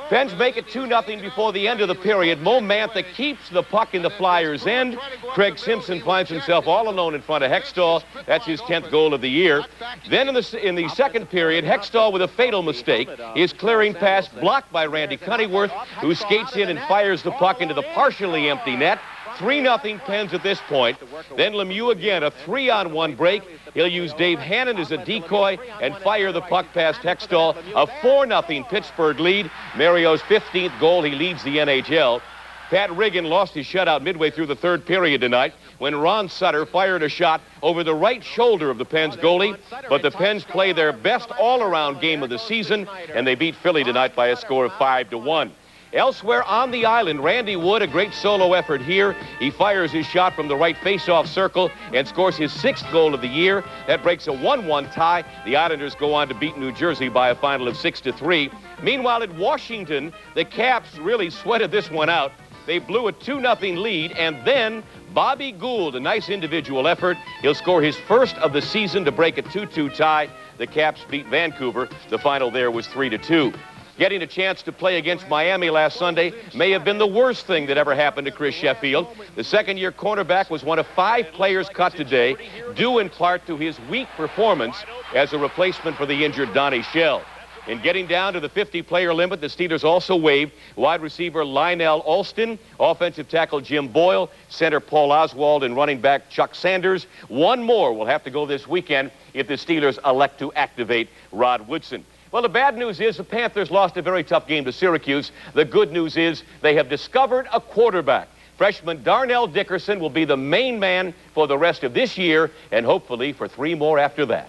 Pens make it 2-0 before the end of the period. Mo Mantha keeps the puck in the Flyers' end. Craig Simpson finds himself all alone in front of Hextall. That's his 10th goal of the year. Then in the second period, Hextall with a fatal mistake. His clearing pass blocked by Randy Cunneyworth, who skates in and fires the puck into the partially empty net. 3-0 Pens at this point. Then Lemieux again, a 3-on-1 break. He'll use Dave Hannon as a decoy and fire the puck past Hextall. A 4-0 Pittsburgh lead. Mario's 15th goal. He leads the NHL. Pat Riggin lost his shutout midway through the third period tonight when Ron Sutter fired a shot over the right shoulder of the Pens goalie. But the Pens play their best all-around game of the season, and they beat Philly tonight by a score of 5-1. Elsewhere on the island, Randy Wood, a great solo effort here. He fires his shot from the right face-off circle and scores his 6th goal of the year. That breaks a 1-1 tie. The Islanders go on to beat New Jersey by a final of 6-3. Meanwhile, at Washington, the Caps really sweated this one out. They blew a 2-0 lead, and then Bobby Gould, a nice individual effort. He'll score his first of the season to break a 2-2 tie. The Caps beat Vancouver. The final there was 3-2. Getting a chance to play against Miami last Sunday may have been the worst thing that ever happened to Chris Sheffield. The second-year cornerback was one of 5 players cut today, due in part to his weak performance as a replacement for the injured Donnie Shell. In getting down to the 50-player limit, the Steelers also waived wide receiver Lionel Alston, offensive tackle Jim Boyle, center Paul Oswald, and running back Chuck Sanders. One more will have to go this weekend if the Steelers elect to activate Rod Woodson. Well, the bad news is the Panthers lost a very tough game to Syracuse. The good news is they have discovered a quarterback. Freshman Darnell Dickerson will be the main man for the rest of this year and hopefully for 3 more after that.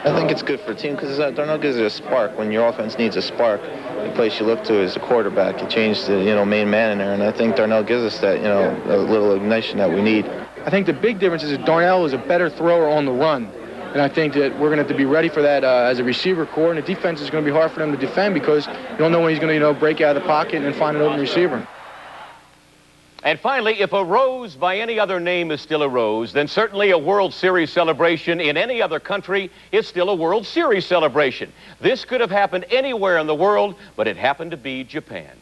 I think it's good for the team because Darnell gives it a spark. When your offense needs a spark, the place you look to is the quarterback. You change the main man in there, and I think Darnell gives us that a little ignition that we need. I think the big difference is that Darnell is a better thrower on the run, and I think that we're going to have to be ready for that as a receiver core, and the defense is going to be hard for them to defend because you don't know when he's going to break out of the pocket and find an open receiver. And finally, if a rose by any other name is still a rose, then certainly a World Series celebration in any other country is still a World Series celebration. This could have happened anywhere in the world, but it happened to be Japan.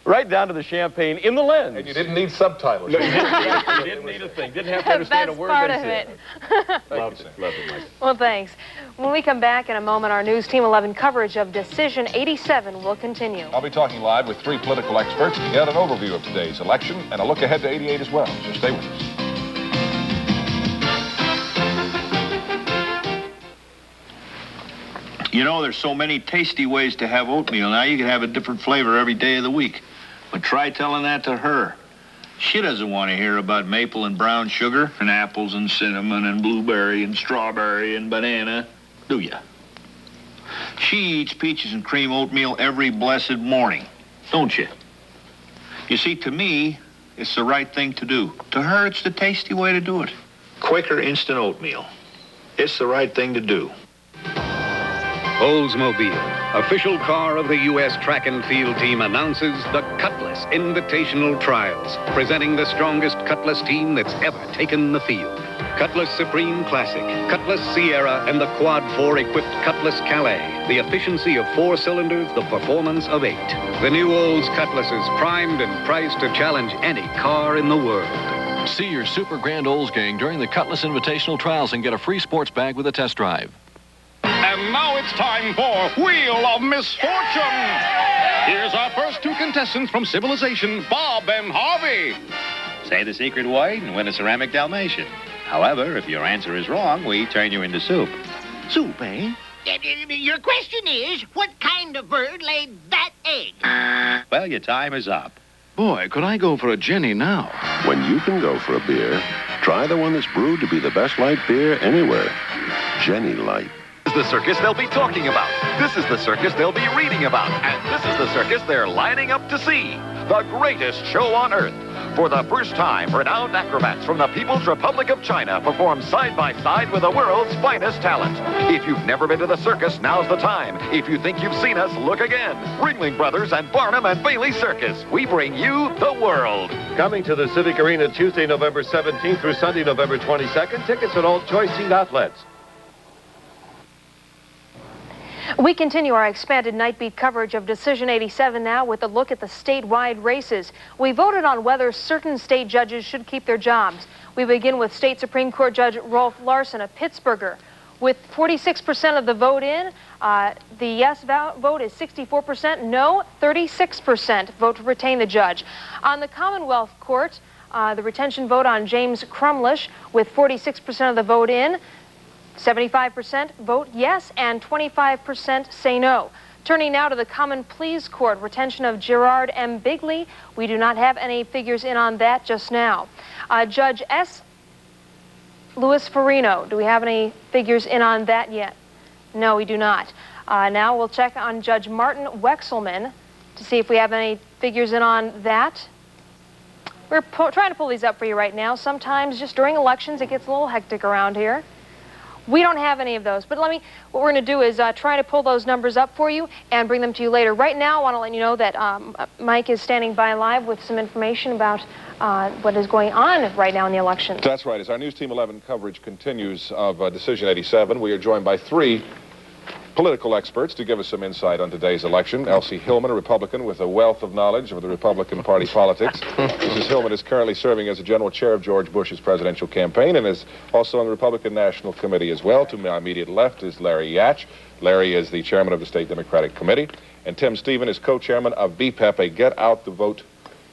Right down to the champagne in the lens. And you didn't need subtitles. No, you didn't need a thing. Didn't have to understand a word part they of said. it. Love it, Mike. Well, thanks. When we come back in a moment, our News Team 11 coverage of Decision 87 will continue. I'll be talking live with 3 political experts to get an overview of today's election and a look ahead to 88 as well. So stay with us. You know, there's so many tasty ways to have oatmeal. Now you can have a different flavor every day of the week. But try telling that to her. She doesn't want to hear about maple and brown sugar and apples and cinnamon and blueberry and strawberry and banana, do ya? She eats peaches and cream oatmeal every blessed morning, don't you? You see, to me, it's the right thing to do. To her, it's the tasty way to do it. Quaker instant oatmeal. It's the right thing to do. Oldsmobile, official car of the U.S. track and field team, announces the Cutlass Invitational Trials, presenting the strongest Cutlass team that's ever taken the field. Cutlass Supreme Classic, Cutlass Sierra, and the Quad 4 equipped Cutlass Calais. The efficiency of 4 cylinders, the performance of 8. The new Olds Cutlass is primed and priced to challenge any car in the world. See your Super Grand Olds gang during the Cutlass Invitational Trials and get a free sports bag with a test drive. And now it's time for Wheel of Misfortune. Here's our first 2 contestants from civilization, Bob and Harvey. Say the secret word and win a ceramic Dalmatian. However, if your answer is wrong, we turn you into soup. Soup, eh? Your question is, what kind of bird laid that egg? Well, your time is up. Boy, could I go for a Jenny now? When you can go for a beer, try the one that's brewed to be the best light beer anywhere. Jenny Light. This is the circus they'll be talking about. This is the circus they'll be reading about. And this is the circus they're lining up to see. The greatest show on earth. For the first time, renowned acrobats from the People's Republic of China perform side by side with the world's finest talent. If you've never been to the circus, now's the time. If you think you've seen us, look again. Ringling Brothers and Barnum and Bailey Circus. We bring you the world. Coming to the Civic Arena Tuesday, November 17th through Sunday, November 22nd. Tickets at all choice seat outlets. We continue our expanded Nightbeat coverage of Decision 87 now with a look at the statewide races. We voted on whether certain state judges should keep their jobs. We begin with State Supreme Court Judge Rolf Larson, a Pittsburgher. With 46% of the vote in, the yes vote is 64%, no 36% vote to retain the judge. On the Commonwealth Court, the retention vote on James Crumlish with 46% of the vote in, 75% vote yes, and 25% say no. Turning now to the Common Pleas Court, retention of Gerard M. Bigley. We do not have any figures in on that just now. Judge S. Louis Farino, do we have any figures in on that yet? No, we do not. Now we'll check on Judge Martin Wexelman to see if we have any figures in on that. We're trying to pull these up for you right now. Sometimes just during elections it gets a little hectic around here. We don't have any of those, but what we're going to do is try to pull those numbers up for you and bring them to you later. Right now, I want to let you know that Mike is standing by live with some information about what is going on right now in the election. That's right. As our News Team 11 coverage continues of Decision 87, we are joined by 3 political experts to give us some insight on today's election. Elsie Hillman, a Republican with a wealth of knowledge of the Republican Party politics. Mrs. Hillman is currently serving as the general chair of George Bush's presidential campaign and is also on the Republican National Committee as well. To my immediate left is Larry Yatch. Larry is the chairman of the State Democratic Committee. And Tim Stephen is co-chairman of BPEP, a Get Out the Vote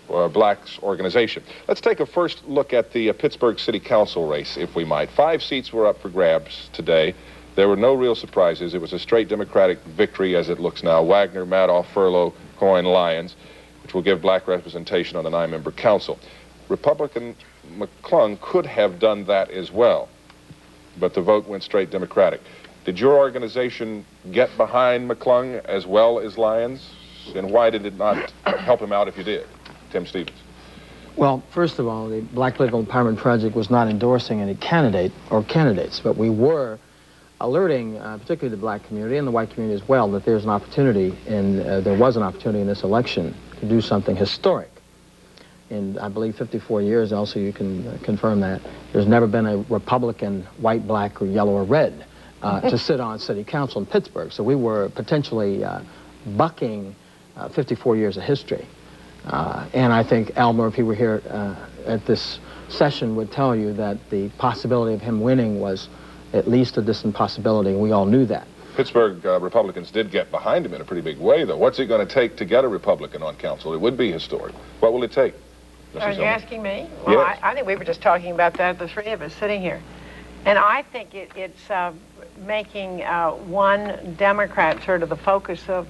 Blacks organization. Let's take a first look at the Pittsburgh City Council race, if we might. 5 seats were up for grabs today. There were no real surprises. It was a straight Democratic victory as it looks now. Wagner, Madoff, Furlow, Coyne, Lyons, which will give black representation on the 9-member council. Republican McClung could have done that as well, but the vote went straight Democratic. Did your organization get behind McClung as well as Lyons? And why did it not help him out if you did? Tim Stevens. Well, first of all, the Black Political Empowerment Project was not endorsing any candidate or candidates, but we were alerting particularly the black community and the white community as well that there's an opportunity, and there was an opportunity in this election to do something historic. In, I believe, 54 years, also you can confirm that, there's never been a Republican, white, black, or yellow, or red to sit on city council in Pittsburgh. So we were potentially bucking 54 years of history. And I think Elmer, if he were here at this session, would tell you that the possibility of him winning was at least a distant possibility, and we all knew that. Pittsburgh Republicans did get behind him in a pretty big way, though. What's it going to take to get a Republican on council? It would be historic. What will it take? Are you asking me? Well, yes. I think we were just talking about that, the 3 of us sitting here. And I think it's making one Democrat sort of the focus of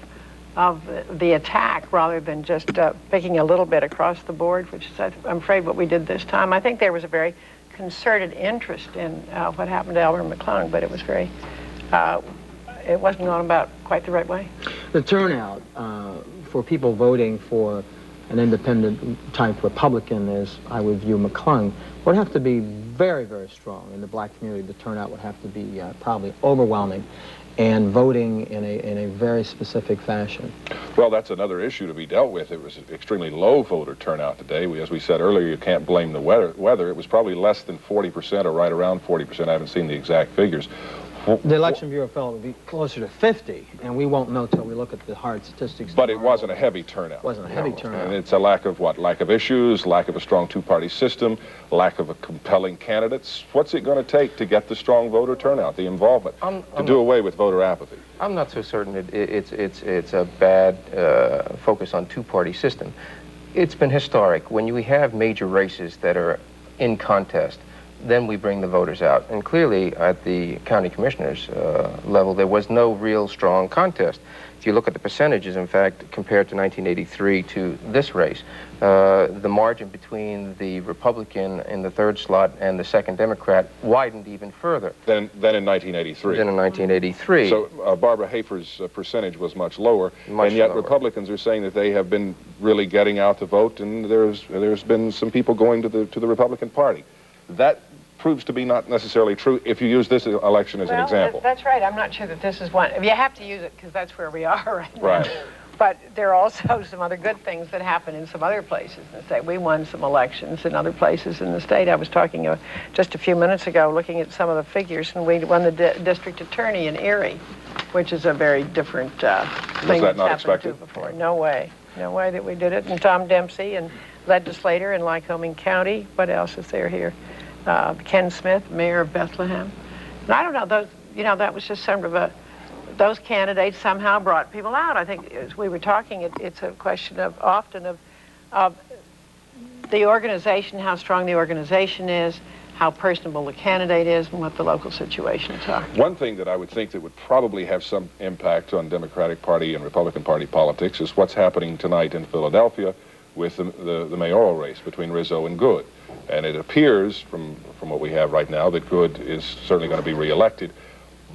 the attack rather than just picking a little bit across the board, which is, I'm afraid, what we did this time. I think there was a very concerted interest in what happened to Elmer McClung, but it was very, it wasn't going about quite the right way. The turnout for people voting for an independent type Republican, as I would view McClung, would have to be very, very strong. In the black community, the turnout would have to be probably overwhelming and voting in a very specific fashion. Well, that's another issue to be dealt with. It was extremely low voter turnout today. As we said earlier, you can't blame the weather. It was probably less than 40% or right around 40%. I haven't seen the exact figures. The Election Bureau felt it would be closer to 50, and we won't know till we look at the hard statistics. But it wasn't a heavy turnout. It wasn't a heavy turnout. And it's a lack of what? Lack of issues, lack of a strong two-party system, lack of a compelling candidates. What's it going to take to get the strong voter turnout, the involvement, to do away with voter apathy? I'm not so certain it's a bad focus on two-party system. It's been historic. When we have major races that are in contest, then we bring the voters out. And clearly, at the county commissioners level, there was no real strong contest. If you look at the percentages, in fact, compared to 1983 to this race, the margin between the Republican in the 3rd slot and the 2nd Democrat widened even further. Than in 1983. Than in 1983. So Barbara Hafer's percentage was much lower, much and yet lower. Republicans are saying that they have been really getting out the vote, and there's been some people going to the Republican Party. That proves to be not necessarily true if you use this election as an example. That's right. I'm not sure that this is one. You have to use it because that's where we are right now. Right. But there are also some other good things that happen in some other places in the state. We won some elections in other places in the state. I was talking just a few minutes ago, looking at some of the figures, and we won the district attorney in Erie, which is a very different thing that's happened to before. No way. No way that we did it. And Tom Dempsey, and legislator in Lycoming County. What else is there here? Ken Smith, mayor of Bethlehem. And I don't know, that was just sort of those candidates somehow brought people out. I think as we were talking, it's a question of often of the organization, how strong the organization is, how personable the candidate is, and what the local situations are. One thing that I would think that would probably have some impact on Democratic Party and Republican Party politics is what's happening tonight in Philadelphia with the mayoral race between Rizzo and Good. And it appears from what we have right now that Good is certainly going to be reelected.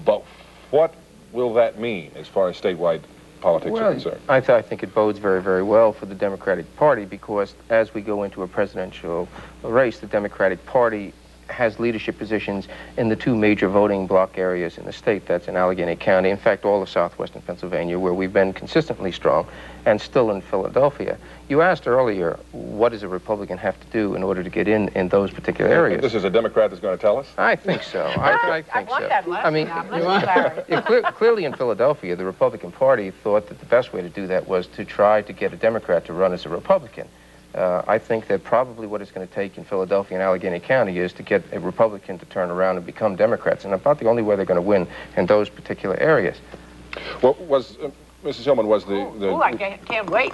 But what will that mean as far as statewide politics are concerned? I think it bodes very, very well for the Democratic Party, because as we go into a presidential race, the Democratic Party has leadership positions in the two major voting block areas in the state. That's in Allegheny County. In fact, all of southwestern Pennsylvania, where we've been consistently strong, and still in Philadelphia. You asked earlier, what does a Republican have to do in order to get in those particular areas? This is a Democrat that's going to tell us? I think so. I think want so. that lesson. I mean, clearly in Philadelphia, the Republican Party thought that the best way to do that was to try to get a Democrat to run as a Republican. I think that probably what it's going to take in Philadelphia and Allegheny County is to get a Republican to turn around and become Democrats, and about the only way they're going to win in those particular areas. Well, Mrs. Hillman, was the... Oh, I can't wait.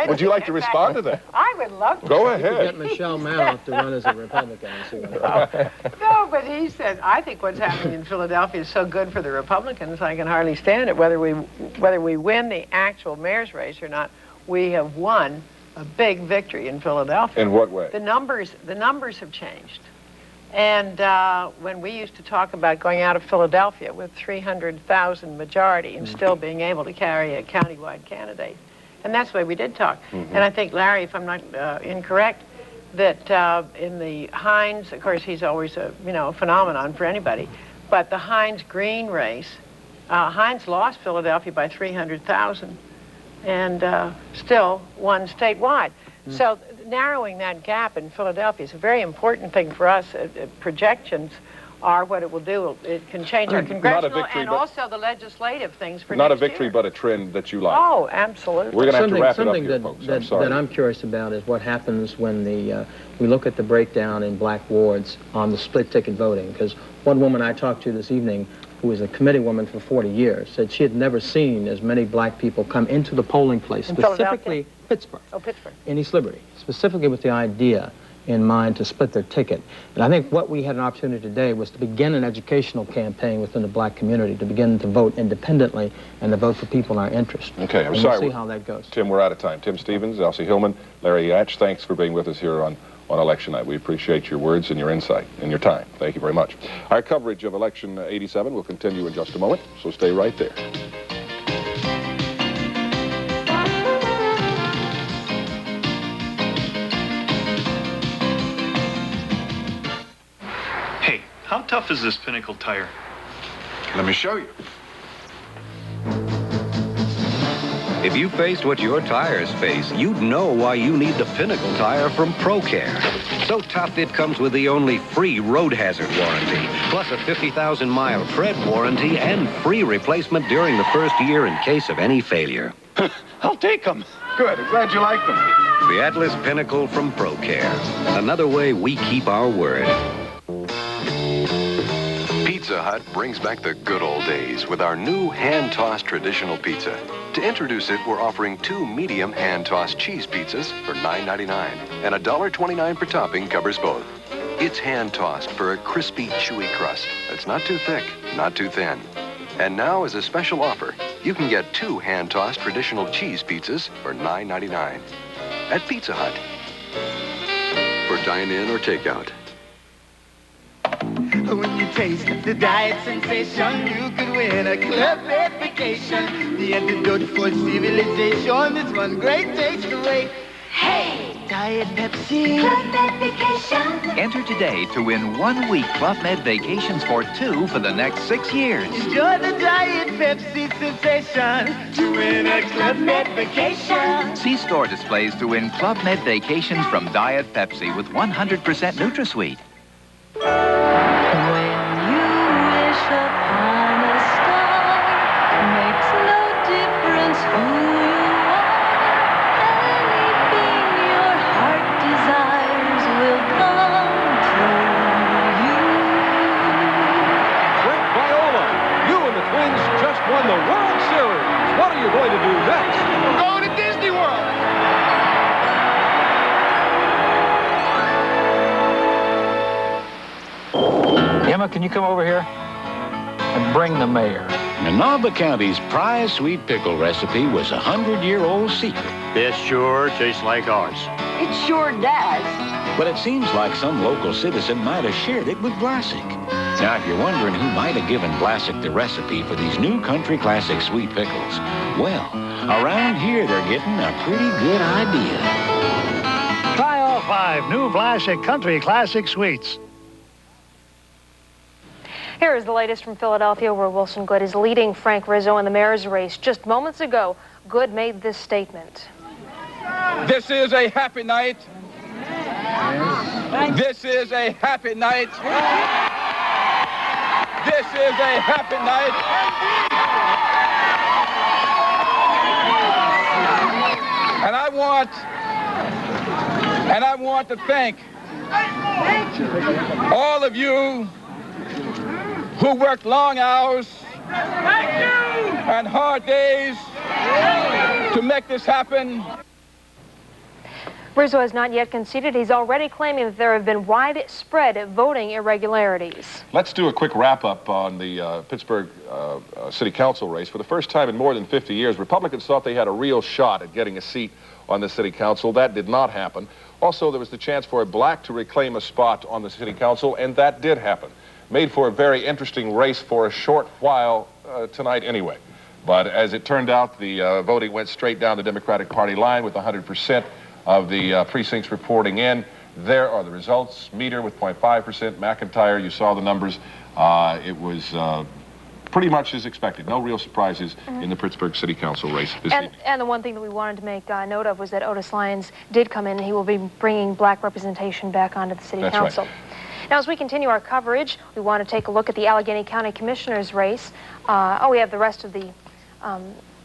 Would you like to respond to that? I would love to. Go ahead. Get Michelle Madoff to run as a Republican and see what happens. No, but he said, I think what's happening in Philadelphia is so good for the Republicans, I can hardly stand it. Whether we win the actual mayor's race or not, we have won a big victory in Philadelphia. In what way? The numbers have changed. And when we used to talk about going out of Philadelphia with 300,000 majority and still being able to carry a countywide candidate, and that's the way we did talk. And I think, Larry, if I'm not incorrect, that in the Hines, of course, he's always a phenomenon for anybody, but the Hines-Green race, Hines lost Philadelphia by 300,000 and still won statewide. So narrowing that gap in Philadelphia is a very important thing for us. Projections are what it will do. It can change our congressional and also the legislative things for not next a victory, year. but a trend that you like. Oh, absolutely. We're going to have to wrap it up something here, folks. that I'm curious about is what happens when we look at the breakdown in black wards on the split ticket voting. Because one woman I talked to this evening, who was a committee woman for 40 years, said she had never seen as many black people come into the polling place, specifically Pittsburgh. Oh, Pittsburgh. In East Liberty, specifically with the idea in mind to split their ticket. And I think what we had an opportunity today was to begin an educational campaign within the black community, to begin to vote independently and to vote for people in our interest. Okay, I'm and sorry. We'll see how that goes. Tim, we're out of time. Tim Stevens, Elsie Hillman, Larry Yatch, thanks for being with us here on election night. We appreciate your words and your insight and your time. Thank you very much. Our coverage of election 87 will continue in just a moment, so stay right there. Hey, how tough is this Pinnacle tire? Let me show you. If you faced what your tires face, you'd know why you need the Pinnacle tire from ProCare. So tough, it comes with the only free road hazard warranty, plus a 50,000-mile tread warranty and free replacement during the first year in case of any failure. I'll take them. Good. I'm glad you like them. The Atlas Pinnacle from ProCare. Another way we keep our word. Pizza Hut brings back the good old days with our new hand-tossed traditional pizza. To introduce it, we're offering 2 medium hand-tossed cheese pizzas for $9.99, and $1.29 per topping covers both. It's hand-tossed for a crispy, chewy crust that's not too thick, not too thin. And now, as a special offer, you can get 2 hand-tossed traditional cheese pizzas for $9.99 at Pizza Hut. For dine-in or takeout. When you taste the diet sensation, you could win a Club Med vacation. The antidote for civilization is one great takeaway. Hey! Diet Pepsi. Club Med vacation. Enter today to win 1 week Club Med vacations for 2 for the next 6 years. Enjoy the Diet Pepsi sensation to win a Club Med vacation. See store displays to win Club Med vacations from Diet Pepsi with 100% NutraSweet. Won the World Series. What are you going to do next? We're going to Disney World. Emma, can you come over here and bring the mayor? Menalba County's prize sweet pickle recipe was a 100-year-old secret. This sure tastes like ours. It sure does. But it seems like some local citizen might have shared it with Vlasic. Now, if you're wondering who might have given Vlasic the recipe for these new country classic sweet pickles, well, around here they're getting a pretty good idea. Try all 5 new Vlasic country classic sweets. Here is the latest from Philadelphia, where Wilson Good is leading Frank Rizzo in the mayor's race. Just moments ago, Good made this statement. This is a happy night. This is a happy night. This is a happy night. And I want to thank all of you who worked long hours and hard days to make this happen. Rizzo has not yet conceded. He's already claiming that there have been widespread voting irregularities. Let's do a quick wrap-up on the Pittsburgh City Council race. For the first time in more than 50 years, Republicans thought they had a real shot at getting a seat on the City Council. That did not happen. Also, there was the chance for a black to reclaim a spot on the City Council, and that did happen. Made for a very interesting race for a short while tonight anyway. But as it turned out, the voting went straight down the Democratic Party line with 100% of the precincts reporting in. There are the results. Meter with 0.5%. McIntyre, you saw the numbers. It was pretty much as expected. No real surprises in the Pittsburgh City Council race this evening. And the one thing that we wanted to make note of was that Otis Lyons did come in, and he will be bringing black representation back onto the City Council. Right. Now, as we continue our coverage, we want to take a look at the Allegheny County Commissioner's race. We have the rest of the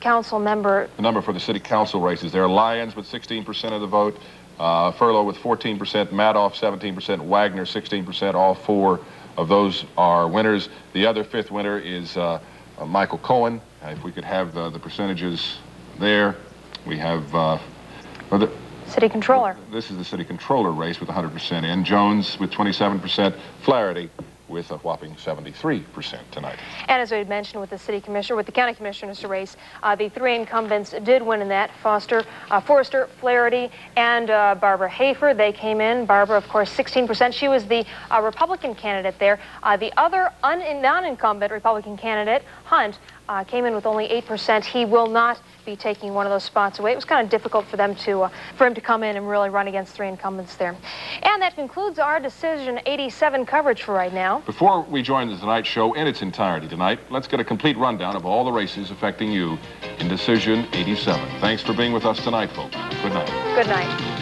council member. The number for the City Council races there: Lyons with 16% of the vote, Furlow with 14%, Madoff 17%, Wagner 16%. All four of those are winners. The other fifth winner is Michael Cohen. If we could have the percentages there. We have City Controller. This is the City Controller race with 100% in. Jones with 27%, Flaherty with a whopping 73% tonight. And as we had mentioned with the City Commissioner, with the County Commissioner's race, the three incumbents did win in that. Forrester, Flaherty, and Barbara Hafer. They came in. Barbara, of course, 16%. She was the Republican candidate there. The other non-incumbent Republican candidate, Hunt, came in with only 8%. He will not be taking one of those spots away. It was kind of difficult for them for him to come in and really run against three incumbents there. And that concludes our Decision 87 coverage for right now. Before we join the Tonight Show in its entirety tonight, let's get a complete rundown of all the races affecting you in Decision 87. Thanks for being with us tonight, folks. Good night. Good night.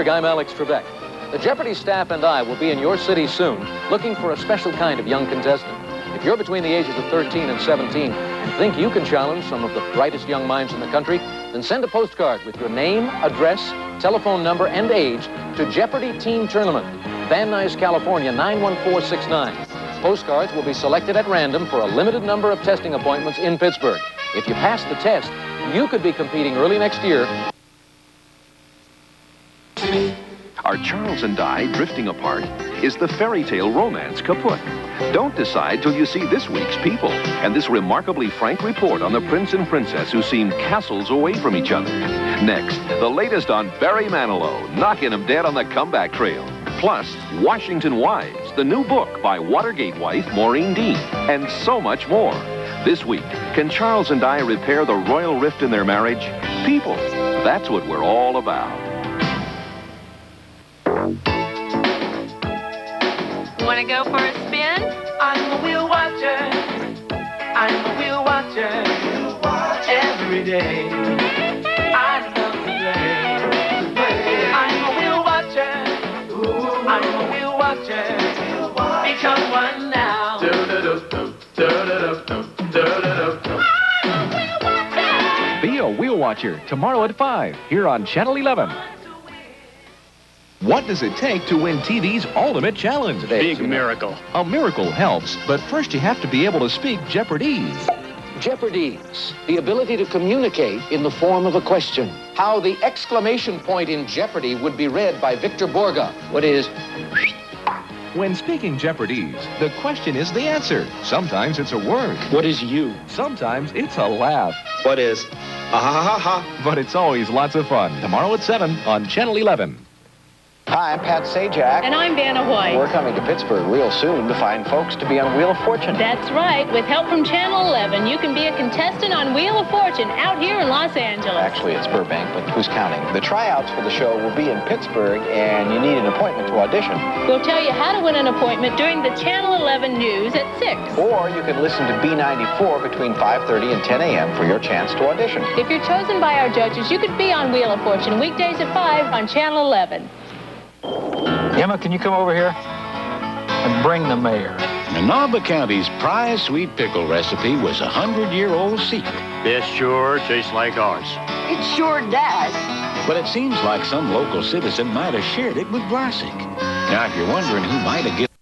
I'm Alex Trebek. The Jeopardy staff and I will be in your city soon, looking for a special kind of young contestant. If you're between the ages of 13 and 17 and think you can challenge some of the brightest young minds in the country, then send a postcard with your name, address, telephone number, and age to Jeopardy Teen Tournament, Van Nuys, California, 91469. Postcards will be selected at random for a limited number of testing appointments in Pittsburgh. If you pass the test, you could be competing early next year. Are Charles and Di drifting apart? Is the fairy tale romance kaput? Don't decide till you see this week's People and this remarkably frank report on the prince and princess who seem castles away from each other. Next, the latest on Barry Manilow, knocking him dead on the comeback trail. Plus, Washington Wives, the new book by Watergate wife Maureen Dean, and so much more. This week, can Charles and Di repair the royal rift in their marriage? People, that's what we're all about. Want to go for a spin? I'm a wheel watcher. I'm a wheel watcher. Every day. I love to play. I'm a wheel watcher. I'm a wheel watcher. Become one now. Be a wheel watcher tomorrow at 5 here on Channel 11. What does it take to win TV's ultimate challenge? Big miracle. A miracle helps, but first you have to be able to speak Jeopardese. Jeopardese, the ability to communicate in the form of a question. How the exclamation point in Jeopardy would be read by Victor Borga. What is When speaking Jeopardese, the question is the answer. Sometimes it's a word. What is you? Sometimes it's a laugh. What is ha ha ha ha? But it's always lots of fun. Tomorrow at 7 on Channel 11. Hi, I'm Pat Sajak. And I'm Vanna White. We're coming to Pittsburgh real soon to find folks to be on Wheel of Fortune. That's right. With help from Channel 11, you can be a contestant on Wheel of Fortune out here in Los Angeles. Actually, it's Burbank, but who's counting? The tryouts for the show will be in Pittsburgh, and you need an appointment to audition. We'll tell you how to win an appointment during the Channel 11 news at 6. Or you can listen to B94 between 5:30 and 10 a.m. for your chance to audition. If you're chosen by our judges, you could be on Wheel of Fortune weekdays at 5 on Channel 11. Emma, can you come over here and bring the mayor? Manawba County's prize sweet pickle recipe was a 100-year-old secret. This sure tastes like ours. It sure does. But it seems like some local citizen might have shared it with Vlasic. Now, if you're wondering who might have given